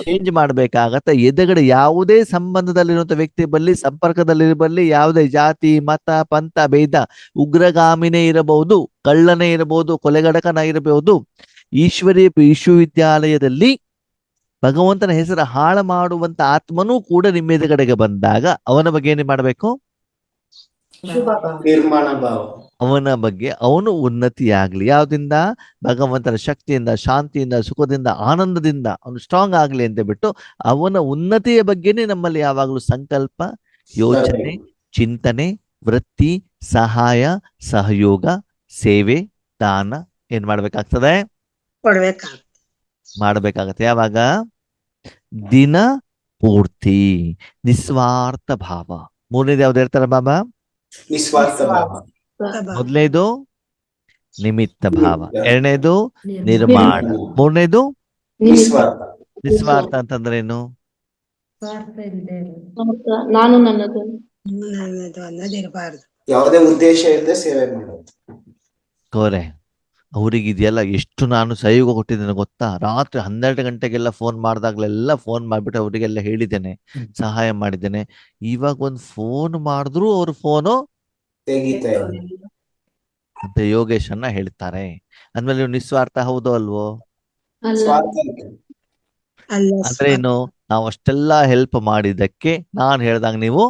ಚೇಂಜ್ ಮಾಡ್ಬೇಕಾಗತ್ತ. ಎದುರುಗಡೆ ಯಾವುದೇ ಸಂಬಂಧದಲ್ಲಿರುವಂತ ವ್ಯಕ್ತಿ ಬರಲಿ, ಸಂಪರ್ಕದಲ್ಲಿರಬಲ್ಲಿ, ಯಾವುದೇ ಜಾತಿ ಮತ ಪಂಥ ಭೇದ, ಉಗ್ರಗಾಮಿನೇ ಇರಬಹುದು, ಕಳ್ಳನೇ ಇರಬಹುದು, ಕೊಲೆಗಡಕನ ಇರಬಹುದು, ಈಶ್ವರೀಯ ವಿಶ್ವವಿದ್ಯಾಲಯದಲ್ಲಿ ಭಗವಂತನ ಹೆಸರು ಹಾಳು ಮಾಡುವಂತ ಆತ್ಮನೂ ಕೂಡ ನಿಮ್ಮ ಎದುರುಗಡೆಗೆ ಬಂದಾಗ ಅವನ ಬಗ್ಗೆ ಏನೇ ಮಾಡ್ಬೇಕು? ನಿರ್ಮಾಣ ಭಾವ. ಅವನ ಬಗ್ಗೆ ಅವನು ಉನ್ನತಿಯಾಗ್ಲಿ. ಯಾವ್ದಿಂದ? ಭಗವಂತನ ಶಕ್ತಿಯಿಂದ, ಶಾಂತಿಯಿಂದ, ಸುಖದಿಂದ, ಆನಂದದಿಂದ ಅವನು ಸ್ಟ್ರಾಂಗ್ ಆಗ್ಲಿ ಅಂತ ಬಿಟ್ಟು ಅವನ ಉನ್ನತಿಯ ಬಗ್ಗೆನೇ ನಮ್ಮಲ್ಲಿ ಯಾವಾಗ್ಲೂ ಸಂಕಲ್ಪ, ಯೋಚನೆ, ಚಿಂತನೆ, ವೃತ್ತಿ, ಸಹಾಯ, ಸಹಯೋಗ, ಸೇವೆ, ದಾನ ಏನ್ ಮಾಡ್ಬೇಕಾಗ್ತದೆ? ಮಾಡ್ಬೇಕಾಗತ್ತೆ. ಯಾವಾಗ? ದಿನ ಪೂರ್ತಿ ನಿಸ್ವಾರ್ಥ ಭಾವ. ಮೂರನೇದು ಯಾವ್ದು ಹೇಳ್ತಾರ ಬಾಬಾ? ನಿಸ್ವಾರ್ಥ ಭಾವ. ಮೊದಲನೇದು ನಿಮಿತ್ತ ಭಾವ, ಎರಡನೇದು ನಿರ್ಮಾಣ, ಮೂರನೇದು ನಿಸ್ವಾರ್ಥ. ಅಂತಂದ್ರೇನು? ನಾನು ನನ್ನದು ಅನ್ನೋದಿರಬಾರ್ದು. ಯಾವುದೇ ಉದ್ದೇಶ ಇಲ್ಲದೆ ಸೇವೆ ಮಾಡೋದು. ಕೋರೆ ಅವ್ರಿಗೆ ಇದೆಲ್ಲ ಎಷ್ಟು ನಾನು ಸಹಯೋಗ ಕೊಟ್ಟಿದ್ದೇನೆ ಗೊತ್ತಾ? ರಾತ್ರಿ 12 ಗಂಟೆಗೆಲ್ಲ ಫೋನ್ ಮಾಡಿದಾಗ್ಲೆಲ್ಲ ಫೋನ್ ಮಾಡ್ಬಿಟ್ಟು ಅವರಿಗೆಲ್ಲ ಹೇಳಿದ್ದೇನೆ, ಸಹಾಯ ಮಾಡಿದ್ದೇನೆ. ಇವಾಗ ಒಂದು ಫೋನ್ ಮಾಡಿದ್ರು ಅವ್ರ ಫೋನು ತೆಗಿತಾ ಅಂತ ಯೋಗೇಶ್ ಅನ್ನ ಹೇಳ್ತಾರೆ. ಅಂದ್ಮೇಲೆ ನೀವು ನಿಸ್ವಾರ್ಥ ಹೌದೋ ಅಲ್ವೋ? ಅಂದ್ರೆ ಏನು? ನಾವು ಅಷ್ಟೆಲ್ಲ ಹೆಲ್ಪ್ ಮಾಡಿದ್ದಕ್ಕೆ ನಾನು ಹೇಳ್ದಂಗ ನೀವು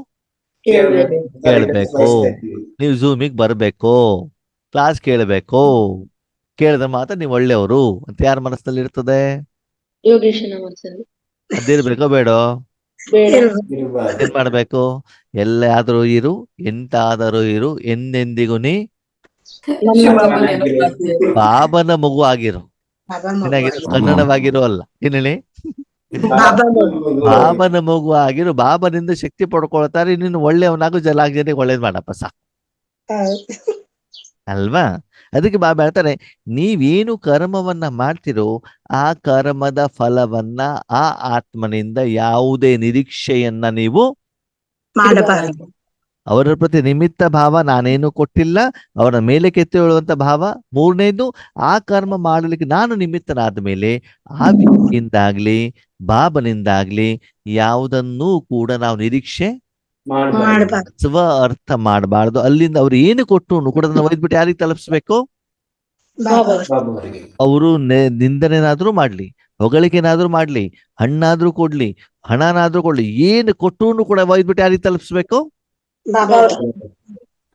ಕೇಳ್ಬೇಕು, ನೀವು ಝೂಮಿಗೆ ಬರ್ಬೇಕು, ಕ್ಲಾಸ್ ಕೇಳ್ಬೇಕು, ಕೇಳಿದ್ರೆ ಮಾತ್ರ ನೀವು ಒಳ್ಳೆಯವರು ಅಂತ ಯಾರ ಮನಸ್ಸಲ್ಲಿ ಇರ್ತದೆ? ಯೋಗೇಶನ ಮನಸ್ಸಲ್ಲಿ. ಅದಿರ್ಬೇಕೋ ಬೇಡೋ? ಏನ್ ಮಾಡ್ಬೇಕು? ಎಲ್ಲಾದ್ರೂ ಇರು, ಎಂತಾದರೂ ಇರು, ಎಂದೆಂದಿಗೂ ನೀ ಬಾಬನ ಮಗು ಆಗಿರು. ಏನಾಗಿರು? ಕನ್ನಡವಾಗಿರೋ ಅಲ್ಲ, ಏನ್ ಹೇಳಿ? ಬಾಬನ ಮಗು ಆಗಿರು. ಬಾಬನಿಂದ ಶಕ್ತಿ ಪಡ್ಕೊಳ್ತಾರೆ. ನೀನು ಒಳ್ಳೆಯವನಾಗು, ಜಲಾಗ್ಜನಿಗೆ ಒಳ್ಳೇದ್ ಮಾಡಪ್ಪ ಸಾಕು ಅಲ್ವಾ? ಅದಕ್ಕೆ ಬಾಬಾ ಹೇಳ್ತಾರೆ, ನೀವೇನು ಕರ್ಮವನ್ನ ಮಾಡ್ತಿರೋ ಆ ಕರ್ಮದ ಫಲವನ್ನ ಆ ಆತ್ಮನಿಂದ ಯಾವುದೇ ನಿರೀಕ್ಷೆಯನ್ನ ನೀವು ಮಾಡಬಾರದು. ಅವರ ಪ್ರತಿ ನಿಮಿತ್ತ ಭಾವ, ನಾನೇನು ಕೊಟ್ಟಿಲ್ಲ, ಅವರ ಮೇಲೆ ಕೆತ್ತಿಕೊಳ್ಳುವಂತ ಭಾವ. ಮೂರನೇದು, ಆ ಕರ್ಮ ಮಾಡಲಿಕ್ಕೆ ನಾನು ನಿಮಿತ್ತನಾದ ಮೇಲೆ ಆ ವ್ಯಕ್ತಿಯಿಂದಾಗ್ಲಿ ಬಾಬನಿಂದಾಗ್ಲಿ ಯಾವುದನ್ನೂ ಕೂಡ ನಾವು ನಿರೀಕ್ಷೆ ಸ್ವ ಅರ್ಥ ಮಾಡಬಾರ್ದು. ಅಲ್ಲಿಂದ ಅವ್ರು ಏನು ಕೊಟ್ಟು ಕೂಡ ಒಯ್ದ್ಬಿಟ್ಟು ಯಾರಿಗೆ ತಲುಪಿಸ್ಬೇಕು? ಅವರು ನಿಂದನೆನಾದ್ರೂ ಮಾಡ್ಲಿ, ಹೊಗಳಿಕೆನಾದ್ರೂ ಮಾಡ್ಲಿ, ಹಣ್ಣಾದ್ರೂ ಕೊಡ್ಲಿ, ಹಣನಾದ್ರೂ ಕೊಡ್ಲಿ, ಏನು ಕೊಟ್ಟು ಕೂಡ ಒಯ್ದ್ಬಿಟ್ಟು ಯಾರಿಗೆ ತಲುಪಿಸ್ಬೇಕು?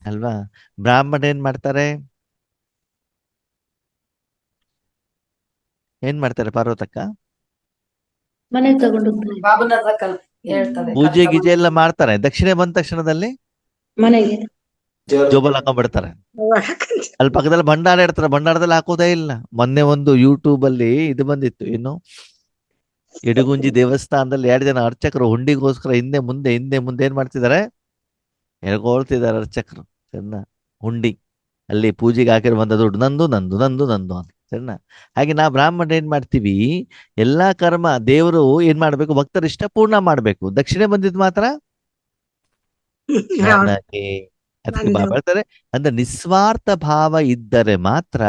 ಅಲ್ವಾ? ಬ್ರಾಹ್ಮಣ ಏನ್ ಮಾಡ್ತಾರೆ? ಪಾರ್ವತಕ್ಕ? ಮನೆ ತಗೊಂಡು ಪೂಜೆ ಗೀಜೆ ಎಲ್ಲ ಮಾಡ್ತಾರೆ. ದಕ್ಷಿಣೆ ಬಂದ ತಕ್ಷಣದಲ್ಲಿ ಮನೆಗೆ ಜೋಬಲ್ ಹಾಕೊಂಡ್ಬಿಡ್ತಾರೆ. ಅಲ್ಲಿ ಪಕ್ಕದಲ್ಲಿ ಭಂಡಾರ ಇಡ್ತಾರೆ, ಭಂಡಾರದಲ್ಲಿ ಹಾಕೋದೇ ಇಲ್ಲ. ಮೊನ್ನೆ ಒಂದು ಯೂಟ್ಯೂಬ್ ಅಲ್ಲಿ ಇದು ಬಂದಿತ್ತು, ಏನು, ಇಡಗುಂಜಿ ದೇವಸ್ಥಾನದಲ್ಲಿ 2 ಜನ ಅರ್ಚಕರು ಹುಂಡಿಗೋಸ್ಕರ ಹಿಂದೆ ಮುಂದೆ ಏನ್ ಮಾಡ್ತಿದ್ದಾರೆ? ಎಳ್ಕೊಳ್ತಿದ್ದಾರೆ ಅರ್ಚಕರು. ಸರಿನಾ? ಹುಂಡಿ ಅಲ್ಲಿ ಪೂಜೆಗೆ ಹಾಕಿರುವಂತ ದುಡ್ಡು ನಂದು ನಂದು ನಂದು ನಂದು ಅಂತ. ಸರಿನಾ? ಹಾಗೆ ನಾ ಬ್ರಾಹ್ಮಣ ಏನ್ ಮಾಡ್ತೀವಿ? ಎಲ್ಲಾ ಕರ್ಮ ದೇವರು ಏನ್ ಮಾಡ್ಬೇಕು? ಭಕ್ತರ ಇಷ್ಟ ಪೂರ್ಣ ಮಾಡ್ಬೇಕು. ದಕ್ಷಿಣೆ ಬಂದಿದ್ ಮಾತ್ರ ನನಗೆ ಅದಕ್ಕೆ ಬಾಬಾ ಹೇಳ್ತಾರೆ, ಅಂದ್ರೆ ನಿಸ್ವಾರ್ಥ ಭಾವ ಇದ್ದರೆ ಮಾತ್ರ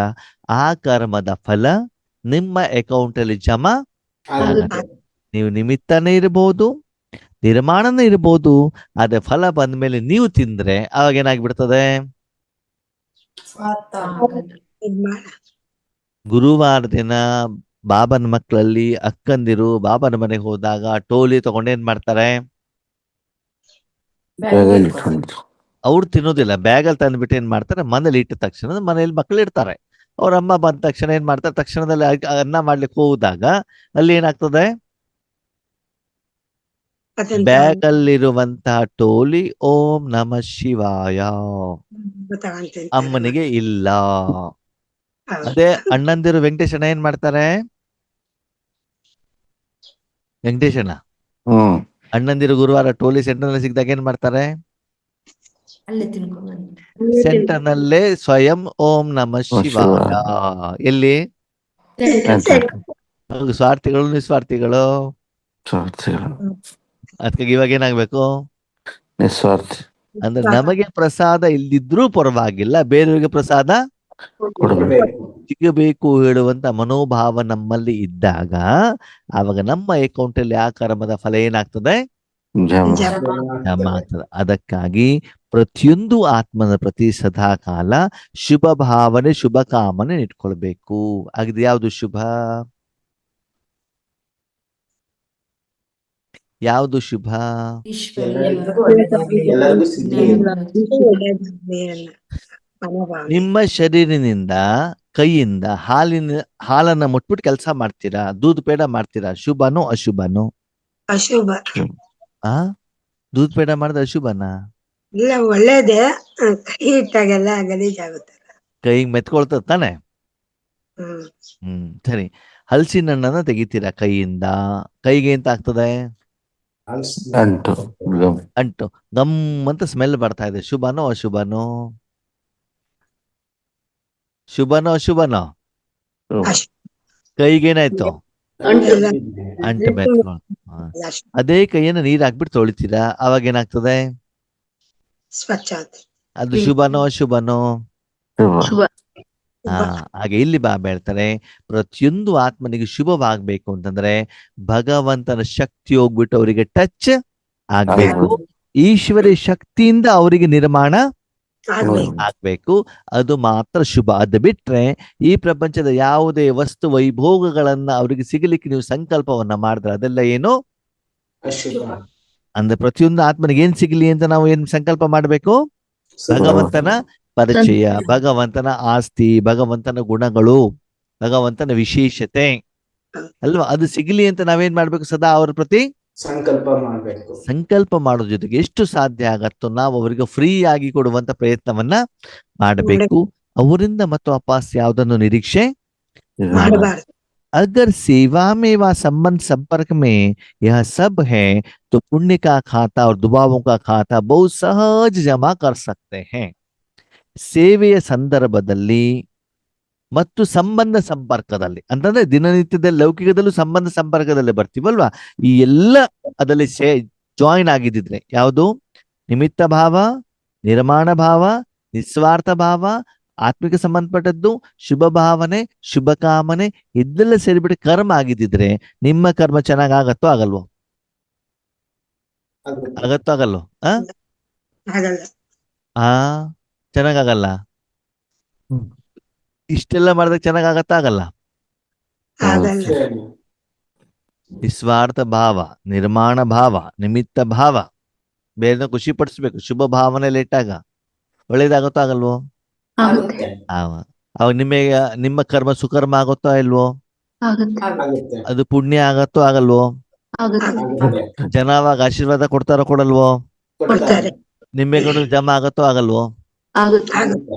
ಆ ಕರ್ಮದ ಫಲ ನಿಮ್ಮ ಅಕೌಂಟ್ ಅಲ್ಲಿ ಜಮಾ ಆಗುತ್ತೆ. ನೀವು ನಿಮಿತ್ತನೇ ಇರಬಹುದು, ನಿರ್ಮಾಣನೇ ಇರಬಹುದು, ಆದ್ರೆ ಫಲ ಬಂದ್ಮೇಲೆ ನೀವು ತಿಂದ್ರೆ ಅವಾಗ ಏನಾಗ್ಬಿಡ್ತದೆ? ಸ್ವಾರ್ಥ. ನಿರ್ಮಾಣ ಗುರುವಾರ ದಿನ ಬಾಬನ ಮಕ್ಕಳಲ್ಲಿ ಅಕ್ಕಂದಿರು ಬಾಬನ ಮನೆಗೆ ಹೋದಾಗ ಟೋಲಿ ತಗೊಂಡು ಏನ್ ಮಾಡ್ತಾರೆ? ಬ್ಯಾಗಲ್ಲಿ ಇಟ್ಕೊಂಡಿದ್ರು. ಅವ್ರು ತಿನ್ನೋದಿಲ್ಲ, ಬ್ಯಾಗಲ್ಲಿ ತಂದ್ಬಿಟ್ಟು ಏನ್ ಮಾಡ್ತಾರೆ? ಮನೇಲಿ ಇಟ್ಟ ತಕ್ಷಣ ಮನೇಲಿ ಮಕ್ಕಳು ಇರ್ತಾರೆ. ಅವ್ರ ಅಮ್ಮ ಬಂದ ತಕ್ಷಣ ಏನ್ ಮಾಡ್ತಾರೆ? ತಕ್ಷಣದಲ್ಲಿ ಅನ್ನ ಮಾಡ್ಲಿಕ್ಕೆ ಹೋದಾಗ ಅಲ್ಲಿ ಏನಾಗ್ತದೆ? ಅದನ್ನ ಬ್ಯಾಗ್ ಅಲ್ಲಿರುವಂತಹ ಟೋಲಿ ಓಂ ನಮ ಶಿವಾಯ ತಗೊಂತೀನಿ. ಅಮ್ಮನಿಗೆ ಇಲ್ಲ. ಹೌದು. ಅದೇ ಅಣ್ಣಂದಿರು ವೆಂಕಟೇಶಣ್ಣ ಏನ್ ಮಾಡ್ತಾರೆ? ವೆಂಕಟೇಶಣ್ಣ ಹ್ಮ್ ಅಣ್ಣಂದಿರು ಗುರುವಾರ ಟೋಲಿ ಸೆಂಟರ್ ನಲ್ಲಿ ಸಿಕ್ಕಿದಾಗ ಏನ್ ಮಾಡ್ತಾರೆ? ಅಲ್ಲೇ ತಿನ್ಕೊಂಡು ಸೆಂಟರ್ ನಲ್ಲೇ ಸ್ವಯಂ ಓಂ ನಮ ಶಿವಾಯ. ಎಲ್ಲಿ? ಹೌದು, ಸ್ವಾರ್ಥಿಗಳು ನಿಸ್ವಾರ್ಥಿಗಳು. ಅದಕ್ಕೆ ಇವಾಗ ಏನಾಗ್ಬೇಕು? ನಿಸ್ವಾರ್ಥಿ ಅಂದ್ರೆ ನಮಗೆ ಪ್ರಸಾದ ಇಲ್ದಿದ್ರೂ ಪರವಾಗಿಲ್ಲ, ಬೇರೆಯವರಿಗೆ ಪ್ರಸಾದ ಕೊಡ್ಬೇಕು. ಸಿಗಬೇಕು ಹೇಳುವಂತ ಮನೋಭಾವ ನಮ್ಮಲ್ಲಿ ಇದ್ದಾಗ ಆವಾಗ ನಮ್ಮ ಅಕೌಂಟ್ ಅಲ್ಲಿ ಆ ಕರ್ಮದ ಫಲ ಏನಾಗ್ತದೆ? ಜಮ ಜಮಾ ಆಗ್ತದೆ. ಅದಕ್ಕಾಗಿ ಪ್ರತಿಯೊಂದು ಆತ್ಮನ ಪ್ರತಿ ಸದಾ ಕಾಲ ಶುಭ ಭಾವನೆ ಶುಭ ಕಾಮನೆ ಇಟ್ಕೊಳ್ಬೇಕು. ಹಾಗಿದ್ರೆ ಯಾವುದು ಶುಭ? ಯಾವುದು ಶುಭ? ಎಲ್ಲರಿಗೂ ಸಿಗ್ಲಿ. ಮನೋಭಾವನೆ. ನಿಮ್ಮ ಶರೀರಿನಿಂದ ಕೈಯಿಂದ ಹಾಲನ್ನ ಮುಟ್ಬಿಟ್ಟು ಕೆಲಸ ಮಾಡ್ತೀರಾ, ದೂದ್ ಪೇಡ ಮಾಡ್ತೀರಾ, ಶುಭನೋ ಅಶುಭನೋ? ಅಶುಭ. ಆ ದೂದ್ ಪೇಡ ಮಾಡಿದ್ರೆ ಅಶುಭನಾ? ಇಲ್ಲ, ಒಳ್ಳೇದೇ. ಕೈ ಇಟ್ಟಾಗೆಲ್ಲ ಗಲೀಜಾಗುತ್ತೆ. ಕೈಗೆ ಮೆತ್ಕೊಳ್ತದ ತಾನೆ? ಹ್ಮ್ ಸರಿ. ಹಲಸಿನ ಹಣ್ಣನ್ನ ತೆಗಿತೀರಾ ಕೈಯಿಂದ, ಕೈಗೆ ಎಂತ ಆಗ್ತದೆ? ಅಂಟು ಅಂಟು ಗಮ್ ಅಂತ ಸ್ಮೆಲ್ ಬರ್ತಾ ಇದೆ. ಶುಭನೋ ಅಶುಭನೋ? ಶುಭನೋ ಅಶುಭನೋ? ಕೈಗೇನಾಯ್ತು? ಅಂಟು ಮೆತ್ಕೊಳ್. ಅದೇ ಕೈಯನ್ನು ನೀರ್ ಹಾಕ್ಬಿಟ್ಟು ತೊಳಿತೀರಾ, ಅವಾಗ ಏನಾಗ್ತದೆ? ಸ್ವಚ್ಛ ಆಗುತ್ತೆ. ಅದು ಶುಭನೋ ಅಶುಭನೋ? ಶುಭ. ಹಾಗೆ ಇಲ್ಲಿ ಬಾಬಾ ಹೇಳ್ತಾರೆ, ಪ್ರತಿಯೊಂದು ಆತ್ಮನಿಗೆ ಶುಭವಾಗ್ಬೇಕು ಅಂತಂದ್ರೆ ಭಗವಂತನ ಶಕ್ತಿ ಹೋಗ್ಬಿಟ್ಟು ಅವರಿಗೆ ಟಚ್ ಆಗ್ಬೇಕು. ಈಶ್ವರಿ ಶಕ್ತಿಯಿಂದ ಅವರಿಗೆ ನಿರ್ಮಾಣ ಆಗ್ಬೇಕು. ಅದು ಮಾತ್ರ ಶುಭ. ಅದು ಬಿಟ್ರೆ ಈ ಪ್ರಪಂಚದ ಯಾವುದೇ ವಸ್ತು ವೈಭೋಗಗಳನ್ನ ಅವರಿಗೆ ಸಿಗಲಿಕ್ಕೆ ನೀವು ಸಂಕಲ್ಪವನ್ನ ಮಾಡಿದ್ರೆ ಅದೆಲ್ಲ ಏನು? ಅಶುಭ. ಅಂದ್ರೆ ಪ್ರತಿಯೊಂದು ಆತ್ಮನಿಗೆ ಏನ್ ಸಿಗ್ಲಿ ಅಂತ ನಾವು ಏನ್ ಸಂಕಲ್ಪ ಮಾಡ್ಬೇಕು? ಭಗವಂತನ ಪರಿಚಯ, ಭಗವಂತನ ಆಸ್ತಿ, ಭಗವಂತನ ಗುಣಗಳು, ಭಗವಂತನ ವಿಶೇಷತೆ ಅಲ್ವಾ? ಅದು ಸಿಗಲಿ ಅಂತ ನಾವೇನ್ ಮಾಡ್ಬೇಕು? ಸದಾ ಅವರ ಪ್ರತಿ ಸಂಕಲ್ಪ ಮಾಡ್ಬೇಕು. ಸಂಕಲ್ಪ ಮಾಡೋದ್ರ ಜೊತೆಗೆ ಎಷ್ಟು ಸಾಧ್ಯ ಆಗತ್ತೋ ನಾವು ಅವರಿಗೆ ಫ್ರೀ ಆಗಿ ಕೊಡುವಂತ ಪ್ರಯತ್ನವನ್ನ ಮಾಡಬೇಕು. ಅವರಿಂದ ಮತ್ತು ವಾಪಸ್ ಯಾವುದನ್ನು ನಿರೀಕ್ಷೆ ಮಾಡಬಾರ್ದು. अगर सेवा में व संबंध संपर्क में यह सब है तो पुण्य का खाता और दुआओं का खाता बहुत सहज जमा कर सकते हैं. ಸೇವೆಯ ಸಂದರ್ಭದಲ್ಲಿ ಮತ್ತು ಸಂಬಂಧ ಸಂಪರ್ಕದಲ್ಲಿ ಅಂತಂದ್ರೆ ದಿನನಿತ್ಯದ ಲೌಕಿಕದಲ್ಲೂ ಸಂಬಂಧ ಸಂಪರ್ಕದಲ್ಲಿ ಬರ್ತೀವಲ್ವಾ, ಈ ಎಲ್ಲ ಅದರಲ್ಲಿ ಜಾಯಿನ್ ಆಗಿದ್ದಿದ್ರೆ ಯಾವುದು? ನಿಮಿತ್ತ ಭಾವ, ನಿರ್ಮಾಣ ಭಾವ, ನಿಸ್ವಾರ್ಥ ಭಾವ, ಆತ್ಮಿಕ ಸಂಬಂಧಪಟ್ಟದ್ದು, ಶುಭ ಭಾವನೆ, ಶುಭ ಕಾಮನೆ, ಇದೆಲ್ಲ ಸೇರಿಬಿಟ್ಟು ಕರ್ಮ ಆಗಿದ್ದಿದ್ರೆ ನಿಮ್ಮ ಕರ್ಮ ಚೆನ್ನಾಗ್ ಆಗತ್ತೋ ಆಗಲ್ವೋ? ಆಗತ್ತೋ ಆಗಲ್ವೋ? ಆಗಲ್ಲ. ಚೆನ್ನಾಗಲ್ಲ. ಇಷ್ಟೆಲ್ಲ ಮಾಡಿದಾಗ ಚೆನ್ನಾಗತ್ತ ಆಗಲ್ಲ? ಆಗಲ್ಲ. ನಿಸ್ವಾರ್ಥ ಭಾವ, ನಿರ್ಮಾಣ ಭಾವ, ನಿಮಿತ್ತ ಭಾವ, ಬೇರೆ ಖುಷಿ ಪಡಿಸ್ಬೇಕು. ಶುಭ ಭಾವನೆಯಲ್ಲಿ ಇಟ್ಟಾಗ ಒಳ್ಳೇದಾಗತ್ತೋ ಆಗಲ್ವೋ? ಆಗುತ್ತೆ. ಅವಾಗ ನಿಮ್ಮ ಕರ್ಮ ಸುಕರ್ಮ ಆಗುತ್ತೋ ಇಲ್ವೋ? ಆಗುತ್ತೆ. ಅದು ಪುಣ್ಯ ಆಗತ್ತೋ ಆಗಲ್ವೋ? ಆಗುತ್ತೆ. ಜನ ಅವಾಗ ಆಶೀರ್ವಾದ ಕೊಡ್ತಾರೋ ಕೊಡಲ್ವೋ? ಕೊಡ್ತಾರೆ. ನಿಮ್ಮೆಗಳು ಜಮಾ ಆಗತ್ತೋ ಆಗಲ್ವೋ? ಆಗುತ್ತೆ.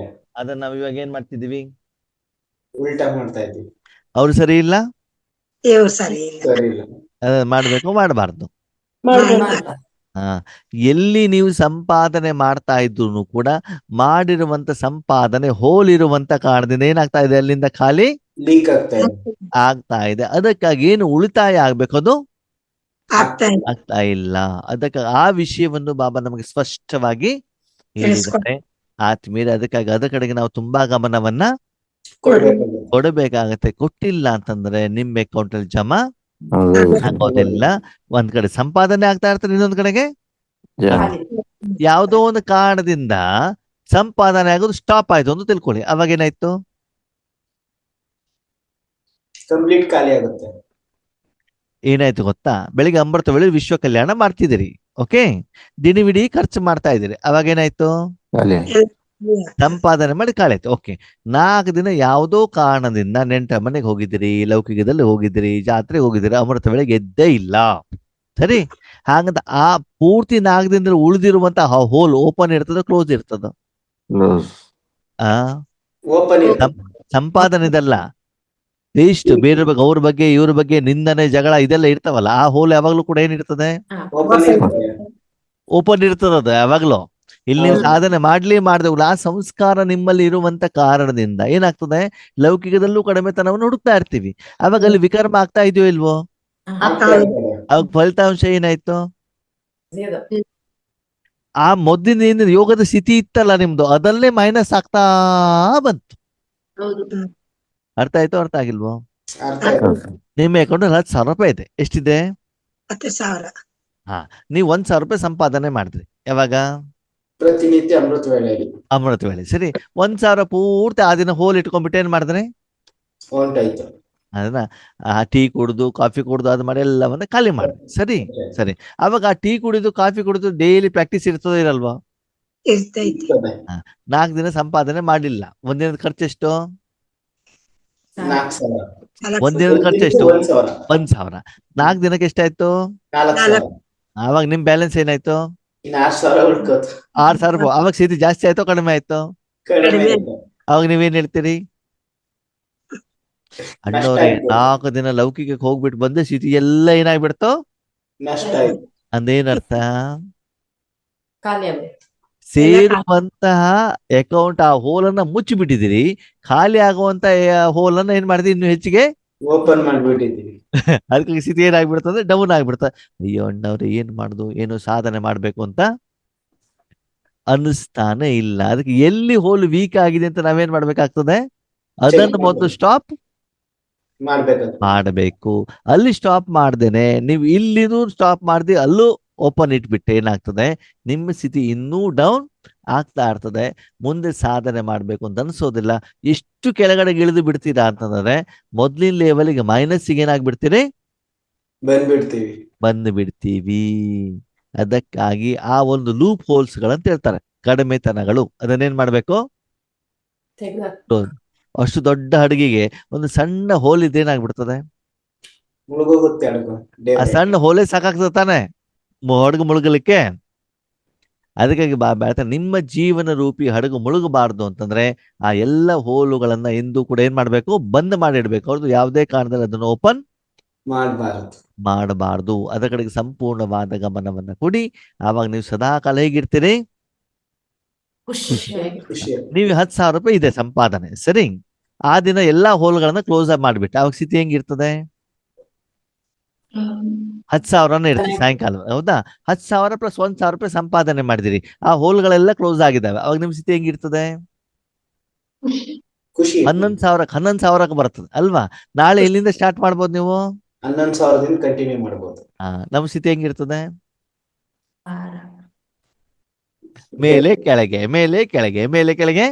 ಅದನ್ನ ನಾವ್ ಇವಾಗ ಏನ್ ಮಾಡ್ತಿದೀವಿ? ಉಲ್ಟಾ ಮಾಡ್ತಾ ಇದ್ದೀವಿ. ಅವ್ರು ಸರಿ ಇಲ್ಲ, ಇವ್ರು ಸರಿ ಇಲ್ಲ. ಸರಿ ಇಲ್ಲ. ಮಾಡ್ಬೇಕು ಮಾಡಬಾರ್ದು. ಮಾಡ್ಬೇಕು. ಎಲ್ಲಿ ನೀವು ಸಂಪಾದನೆ ಮಾಡ್ತಾ ಇದ್ರು ಕೂಡ ಮಾಡಿರುವಂತ ಸಂಪಾದನೆ ಹೋಲಿರುವಂತ ಕಾರಣದಿಂದ ಏನಾಗ್ತಾ ಇದೆ? ಅಲ್ಲಿಂದ ಖಾಲಿ ಲೀಕ್ ಆಗ್ತಾ ಇದೆ. ಅದಕ್ಕಾಗಿ ಏನು ಉಳಿತಾಯ ಆಗ್ಬೇಕು? ಅದು ಆಗ್ತಾ ಇಲ್ಲ. ಅದಕ್ಕೆ ಆ ವಿಷಯವನ್ನು ಬಾಬಾ ನಮಗೆ ಸ್ಪಷ್ಟವಾಗಿ ಹೇಳಿದ್ದಾರೆ. ಆತ್ಮೀಯರೇ, ಅದಕ್ಕಾಗಿ ಅದ್ರ ಕಡೆಗೆ ನಾವು ತುಂಬಾ ಗಮನವನ್ನ ಕೊಡ್ಬೇಕಾಗುತ್ತೆ. ಕೊಡಬೇಕಾಗತ್ತೆ. ಕೊಟ್ಟಿಲ್ಲ ಅಂತಂದ್ರೆ ನಿಮ್ಮ ಅಕೌಂಟ್ ಅಲ್ಲಿ ಜಮಾ ಆಗೋದಿಲ್ಲ. ಆಗೋದಿಲ್ಲ. ಒಂದ್ ಕಡೆ ಸಂಪಾದನೆ ಆಗ್ತಾ ಇರ್ತದೆ, ಇನ್ನೊಂದ್ ಕಡೆಗೆ ಜಮ ಯಾವುದೋ ಒಂದು ಕಾರಣದಿಂದ ಸಂಪಾದನೆ ಆಗೋದು ಸ್ಟಾಪ್ ಆಯ್ತು ಅಂತ ತಿಳ್ಕೊಳ್ಳಿ. ಅವಾಗ ಏನಾಯ್ತು? ಕಂಪ್ಲೀಟ್ ಖಾಲಿ ಆಗುತ್ತೆ. ಏನಾಯ್ತು ಗೊತ್ತಾ? ಬೆಳಿಗ್ಗೆ ಅಮೃತ ವೇಳೆ ವಿಶ್ವ ಕಲ್ಯಾಣ ಮಾಡ್ತಿದ್ದೀರಿ, ಓಕೆ, ದಿನವಿಡೀ ಖರ್ಚು ಮಾಡ್ತಾ ಇದ್ದೀರಿ. ಅವಾಗ ಏನಾಯ್ತು? ಖಾಲಿ ಸಂಪಾದನೆ ಮಾಡಿ ಕಾಳಾಯ್ತು. ಓಕೆ, 4 ದಿನ ಯಾವುದೋ ಕಾರಣದಿಂದ ನೆಂಟರ ಮನೆಗೆ ಹೋಗಿದ್ದೀರಿ, ಲೌಕಿಕದಲ್ಲಿ ಹೋಗಿದ್ದೀರಿ, ಜಾತ್ರೆಗೆ ಹೋಗಿದ್ದೀರಿ, ಅಮೃತ ವೇಳೆ ಗೆದ್ದೇ ಇಲ್ಲ. ಸರಿ, ಹಾಗಂತ ಆ ಪೂರ್ತಿ 4 ದಿನದಲ್ಲಿ ಉಳಿದಿರುವಂತ ಹೋಲ್ ಓಪನ್ ಇರ್ತದ, ಕ್ಲೋಸ್ ಇರ್ತದ? ಕ್ಲೋಸ್. ಆ ಓಪನ್ ಸಂಪಾದನೆ ಇದಲ್ಲ, ಇಷ್ಟು ಬೇರೆ ಬಗ್ಗೆ, ಅವ್ರ ಬಗ್ಗೆ ಇವ್ರ ಬಗ್ಗೆ ನಿಂದನೆ ಜಗಳ ಇದೆಲ್ಲ ಇರ್ತಾವಲ್ಲ, ಆ ಹೋಲ್ ಯಾವಾಗ್ಲೂ ಕೂಡ ಏನಿರ್ತದೆ? ಓಪನ್ ಇರ್ತದ. ಅದು ಯಾವಾಗ್ಲೂ ಇಲ್ಲಿ ನೀವು ಸಾಧನೆ ಮಾಡ್ದೇವಲ್ಲ, ಆ ಸಂಸ್ಕಾರ ನಿಮ್ಮಲ್ಲಿ ಇರುವಂತ ಕಾರಣದಿಂದ ಏನಾಗ್ತದೆ? ಲೌಕಿಕದಲ್ಲೂ ಕಡಿಮೆತನವನ್ನು ಹುಡುಕ್ತಾ ಇರ್ತೀವಿ. ಅವಾಗ ಅಲ್ಲಿ ವಿಕರ್ಮ ಆಗ್ತಾ ಇದೆಯೋ ಇಲ್ವೋ? ಅವಾಗ ಫಲಿತಾಂಶ ಏನಾಯ್ತು? ಆ ಮೊದಲಿನ ಯೋಗದ ಸ್ಥಿತಿ ಇತ್ತಲ್ಲ ನಿಮ್ದು, ಅದಲ್ಲೇ ಮೈನಸ್ ಆಗ್ತಾ ಬಂತು. ಅರ್ಥ ಆಯ್ತು? ಅರ್ಥ ಆಗಿಲ್ವೋ? ನಿಮ್ಮ ಅಕೌಂಟ್ 10,000 ರೂಪಾಯಿ ಇದೆ. ಎಷ್ಟಿದೆ? 10,000. ನೀವು 1,000 ರೂಪಾಯಿ ಸಂಪಾದನೆ ಮಾಡಿದ್ರಿ. ಯಾವಾಗ? ಪ್ರತಿನಿತ್ಯ ಅಮೃತ ವೇಳೆಯಲ್ಲಿ. ಅಮೃತ ವೇಳೆ. ಸರಿ, 1,000 ಪೂರ್ತಿ ಆ ದಿನ ಹೋಲ್ ಇಟ್ಕೊಂಡ್ಬಿಟ್ಟು ಏನ್ ಮಾಡಿದ್ರೆ? ಹೊಂಟಾಯ್ತು. ಅದನ್ನ ಟೀ ಕುಡ್ದು ಕಾಫಿ ಕುಡ್ದು ಅದು ಮಾಡಿ ಎಲ್ಲವನ್ನ ಖಾಲಿ ಮಾಡಿ. ಸರಿ ಸರಿ, ಅವಾಗ ಆ ಟೀ ಕುಡಿದು ಕಾಫಿ ಕುಡಿದು ಡೈಲಿ ಪ್ರಾಕ್ಟೀಸ್ ಇರ್ತದೆ ಇರಲ್ವಾ? ಇರ್ತೈತಿ. 4 ದಿನ ಸಂಪಾದನೆ ಮಾಡ್ಲಿಲ್ಲ, ಒಂದಿನದ ಖರ್ಚು ಎಷ್ಟು? 4,000. ಒಂದಿನದ ಖರ್ಚು ಎಷ್ಟು? 1,000. 1,000. 4 ದಿನಕ್ಕೆ ಎಷ್ಟಾಯ್ತು? 4,000. ಆವಾಗ ನಿಮ್ ಬ್ಯಾಲೆನ್ಸ್ ಏನಾಯ್ತು? ಇನ್ನು 6,000 ಉಳ್ಕೋತು. 6,000 ರೂಪಾಯಿ. ಅವಾಗ ಸ್ಥಿತಿ ಜಾಸ್ತಿ ಆಯ್ತೋ ಕಡಿಮೆ ಆಯ್ತು? ಕಡಿಮೆ ಆಯ್ತು. ಅವಾಗ ನೀವೇನ್ ಹೇಳ್ತೀರಿ? ಅಣ್ಣವ್ರೆ, 4 ದಿನ ಲೌಕಿಕಕ್ಕೆ ಹೋಗ್ಬಿಟ್ಟು ಬಂದ ಸ್ಥಿತಿ ಎಲ್ಲ ಏನಾಗ್ಬಿಡ್ತು? ನಷ್ಟ ಆಯ್ತು. ಅಂದೇನರ್ಥ? ಖಾಲಿ ಆಗುತ್ತೆ. ಸೇರುವಂತಹ ಅಕೌಂಟ್ ಆ ಹೋಲನ್ನ ಮುಚ್ಚಿಬಿಟ್ಟಿದ್ದೀರಿ. ಖಾಲಿ ಆಗುವಂತ ಹೋಲನ್ನ ಏನ್ ಮಾಡಿದ್ರಿ? ಇನ್ನು ಹೆಚ್ಚಿಗೆ ಓಪನ್ ಮಾಡ್ಬಿಟ್ಟಿದ್ದೀವಿ. ಅದಕ್ಕೆ ಸ್ಥಿತಿ ಏನಾಗ್ಬಿಡ್ತದೆ? ಡೌನ್ ಆಗ್ಬಿಡ್ತದೆ. ಅಯ್ಯೋ ಅಣ್ಣವ್ರೆ, ಏನ್ ಮಾಡುದು, ಏನು ಸಾಧನೆ ಮಾಡ್ಬೇಕು ಅಂತ ಅನ್ನಿಸ್ತಾನೆ ಇಲ್ಲ. ಅದಕ್ಕೆ ಎಲ್ಲಿ ಹೋಲ್ ವೀಕ್ ಆಗಿದೆ ಅಂತ ನಾವೇನ್ ಮಾಡ್ಬೇಕಾಗ್ತದೆ? ಅದನ್ನು ಮೊದಲು ಸ್ಟಾಪ್ ಮಾಡಬೇಕು. ಅಲ್ಲಿ ಸ್ಟಾಪ್ ಮಾಡ್ದೇನೆ ನೀವು ಇಲ್ಲಿನೂ ಸ್ಟಾಪ್ ಮಾಡ್ದೆ ಅಲ್ಲೂ ಓಪನ್ ಇಟ್ಬಿಟ್ಟೆ ಏನಾಗ್ತದೆ? ನಿಮ್ಮ ಸ್ಥಿತಿ ಇನ್ನೂ ಡೌನ್ ಆಗ್ತಾ ಇರ್ತದೆ. ಮುಂದೆ ಸಾಧನೆ ಮಾಡ್ಬೇಕು ಅಂತ ಅನ್ಸೋದಿಲ್ಲ. ಎಷ್ಟು ಕೆಳಗಡೆ ಇಳಿದು ಬಿಡ್ತೀರಾ ಅಂತಂದ್ರೆ ಮೊದ್ಲಿನ ಲೆವೆಲ್ಗೆ ಮೈನಸ್ಸಿಗೆ ಏನಾಗ್ಬಿಡ್ತೀರಿ? ಬಂದು ಬಿಡ್ತೀವಿ. ಅದಕ್ಕಾಗಿ ಆ ಒಂದು ಲೂಪ್ ಹೋಲ್ಸ್ ಗಳಂತ ಹೇಳ್ತಾರೆ, ಕಡಿಮೆತನಗಳು. ಅದನ್ನೇನ್ ಮಾಡ್ಬೇಕು? ಅಷ್ಟು ದೊಡ್ಡ ಹಡಗಿಗೆ ಒಂದು ಸಣ್ಣ ಹೋಲ್ ಇದೇನಾಗ್ಬಿಡ್ತದೆ? ಆ ಸಣ್ಣ ಹೋಲೇ ಸಾಕಾಗ್ತದೆ ತಾನೆ ಹಡಗು ಮುಳುಗಲಿಕ್ಕೆ. ಅದಕ್ಕಾಗಿ ಹೇಳ್ತಾರೆ, ನಿಮ್ಮ ಜೀವನ ರೂಪಿ ಹಡಗು ಮುಳುಗಬಾರ್ದು ಅಂತಂದ್ರೆ ಆ ಎಲ್ಲ ಹೋಲುಗಳನ್ನ ಎಂದೂ ಕೂಡ ಏನ್ ಮಾಡ್ಬೇಕು? ಬಂದ್ ಮಾಡಿಡ್ಬೇಕು. ಅವ್ರದ್ದು ಯಾವುದೇ ಕಾರಣದಲ್ಲಿ ಅದನ್ನು ಓಪನ್ ಮಾಡಬಾರ್ದು. ಅದರ ಕಡೆಗೆ ಸಂಪೂರ್ಣವಾದ ಗಮನವನ್ನ ಕೊಡಿ. ಆವಾಗ ನೀವು ಸದಾ ಕಾಲ ಹೇಗಿರ್ತೀರಿ? ನೀವು 10,000 ರೂಪಾಯಿ ಇದೆ ಸಂಪಾದನೆ, ಸರಿ, ಆ ದಿನ ಎಲ್ಲಾ ಹೋಲ್ಗಳನ್ನ ಕ್ಲೋಸ್ ಮಾಡಿಬಿಟ್ಟು ಅವಾಗ ಸ್ಥಿತಿ ಹೆಂಗಿರ್ತದೆ? 10,000 ಇರ್ತದೆ ಸಾಯಂಕಾಲ, ಹೌದಾ? 10,000 ಪ್ಲಸ್ 1,000 ರೂಪಾಯಿ ಸಂಪಾದನೆ ಮಾಡಿದಿರಿ, ಆ ಹೋಲ್ಗಳೆಲ್ಲ ಕ್ಲೋಸ್ ಆಗಿದ್ದಾವೆ. ಅವಾಗ ನಿಮ್ ಸ್ಥಿತಿ ಹೆಂಗಿರ್ತದೆ? 11,000 ಬರ್ತದೆ ಅಲ್ವಾ? ನಾಳೆ ಎಲ್ಲಿಂದ ಸ್ಟಾರ್ಟ್ ಮಾಡ್ಬೋದು ನೀವು? 11,000 ಕಂಟಿನ್ಯೂ ಮಾಡಬಹುದು. ನಮ್ ಸ್ಥಿತಿ ಹೆಂಗಿರ್ತದೆ? ಮೇಲೆ ಕೆಳಗೆ, ಮೇಲೆ ಕೆಳಗೆ, ಮೇಲೆ ಕೆಳಗೆ.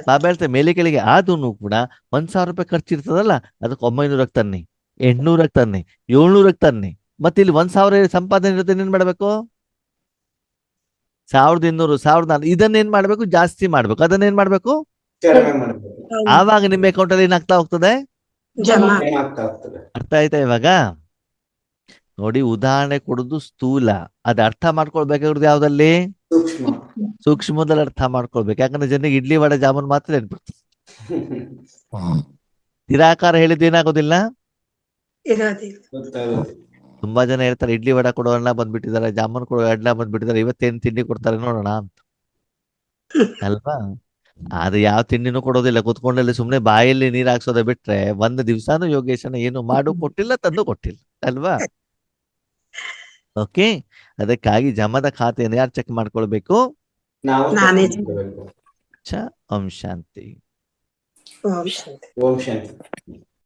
ಬಾಬಾ ಹೇಳ್ತಾರೆ ಮೇಲೆ ಕೆಳಗೆ. ಆದ್ರೂ ಕೂಡ 1,000 ರೂಪಾಯಿ ಖರ್ಚಿರ್ತದಲ್ಲ, ಅದಕ್ಕೆ 900 ತನ್ನಿ, 800 ತನ್ನಿ, 700 ತನ್ನಿ. ಮತ್ತೆ ಇಲ್ಲಿ 1,000 ಸಂಪಾದನೆ ಇರುತ್ತೆ, ಏನ್ ಮಾಡ್ಬೇಕು? 1,200, 1,400. ಇದನ್ನೇನ್ ಮಾಡ್ಬೇಕು? ಜಾಸ್ತಿ ಮಾಡ್ಬೇಕು. ಅದನ್ನೇನ್ ಮಾಡ್ಬೇಕು? ಆವಾಗ ನಿಮ್ಮ ಅಕೌಂಟ್ ಅಲ್ಲಿ ಏನಾಗ್ತಾ ಹೋಗ್ತದೆ? ಅರ್ಥ ಆಯ್ತಾ ಇವಾಗ? ನೋಡಿ, ಉದಾಹರಣೆ ಕೊಡುದು ಸ್ಥೂಲ, ಅದ್ ಅರ್ಥ ಮಾಡ್ಕೊಳ್ಬೇಕಾಗಿರೋದು ಯಾವ್ದಲ್ಲಿ? ಸೂಕ್ಷ್ಮದಲ್ಲಿ ಅರ್ಥ ಮಾಡ್ಕೊಳ್ಬೇಕು. ಯಾಕಂದ್ರೆ ಜನರಿಗೆ ಇಡ್ಲಿ ವಡೆ ಜಾಮೂನ್ ಮಾತ್ರ ನೆನ್ಪಿಡ್ತದೆ. ನಿರಾಕಾರ ಹೇಳಿದ್ದು ಏನಾಗೋದಿಲ್ಲ. ತುಂಬಾ ಜನ ಹೇಳ್ತಾರೆ ಇಡ್ಲಿ ವಡೆ ಕೊಡೋ ಅಣ್ಣ ಬಂದ್ಬಿಟ್ಟಿದ್ದಾರೆ, ಜಾಮೂನ್ ಕೊಡೋ ಅಣ್ಣ ಬಂದ್ಬಿಟ್ಟಿದ್ದಾರೆ, ಇವತ್ತೇನ್ ತಿಂಡಿ ಕೊಡ್ತಾರೆ ನೋಡೋಣ ಅಂತ ಅಲ್ವಾ? ಅದು ಯಾವ ತಿಂಡಿನೂ ಕೊಡೋದಿಲ್ಲ. ಕುತ್ಕೊಂಡಲ್ಲಿ ಸುಮ್ನೆ ಬಾಯಲ್ಲಿ ನೀರ್ ಹಾಕ್ಸೋದ ಬಿಟ್ರೆ ಒಂದು ದಿವ್ಸಾನು ಯೋಗೇಶನ ಏನು ಮಾಡು ಕೊಟ್ಟಿಲ್ಲ, ತಂದು ಕೊಟ್ಟಿಲ್ಲ ಅಲ್ವಾ? ಓಕೆ, ಅದಕ್ಕಾಗಿ ಜಮದ ಖಾತೆಯನ್ನು ಯಾರು ಚೆಕ್ ಮಾಡ್ಕೊಳ್ಬೇಕು? ನಾವು ನಾನೇ ತಿಳ್ಕೊಬೇಕು. ಛ ಓಂ ಶಾಂತಿ. ಓಂ ಶಾಂತಿ. ಓಂ ಶಾಂತಿ.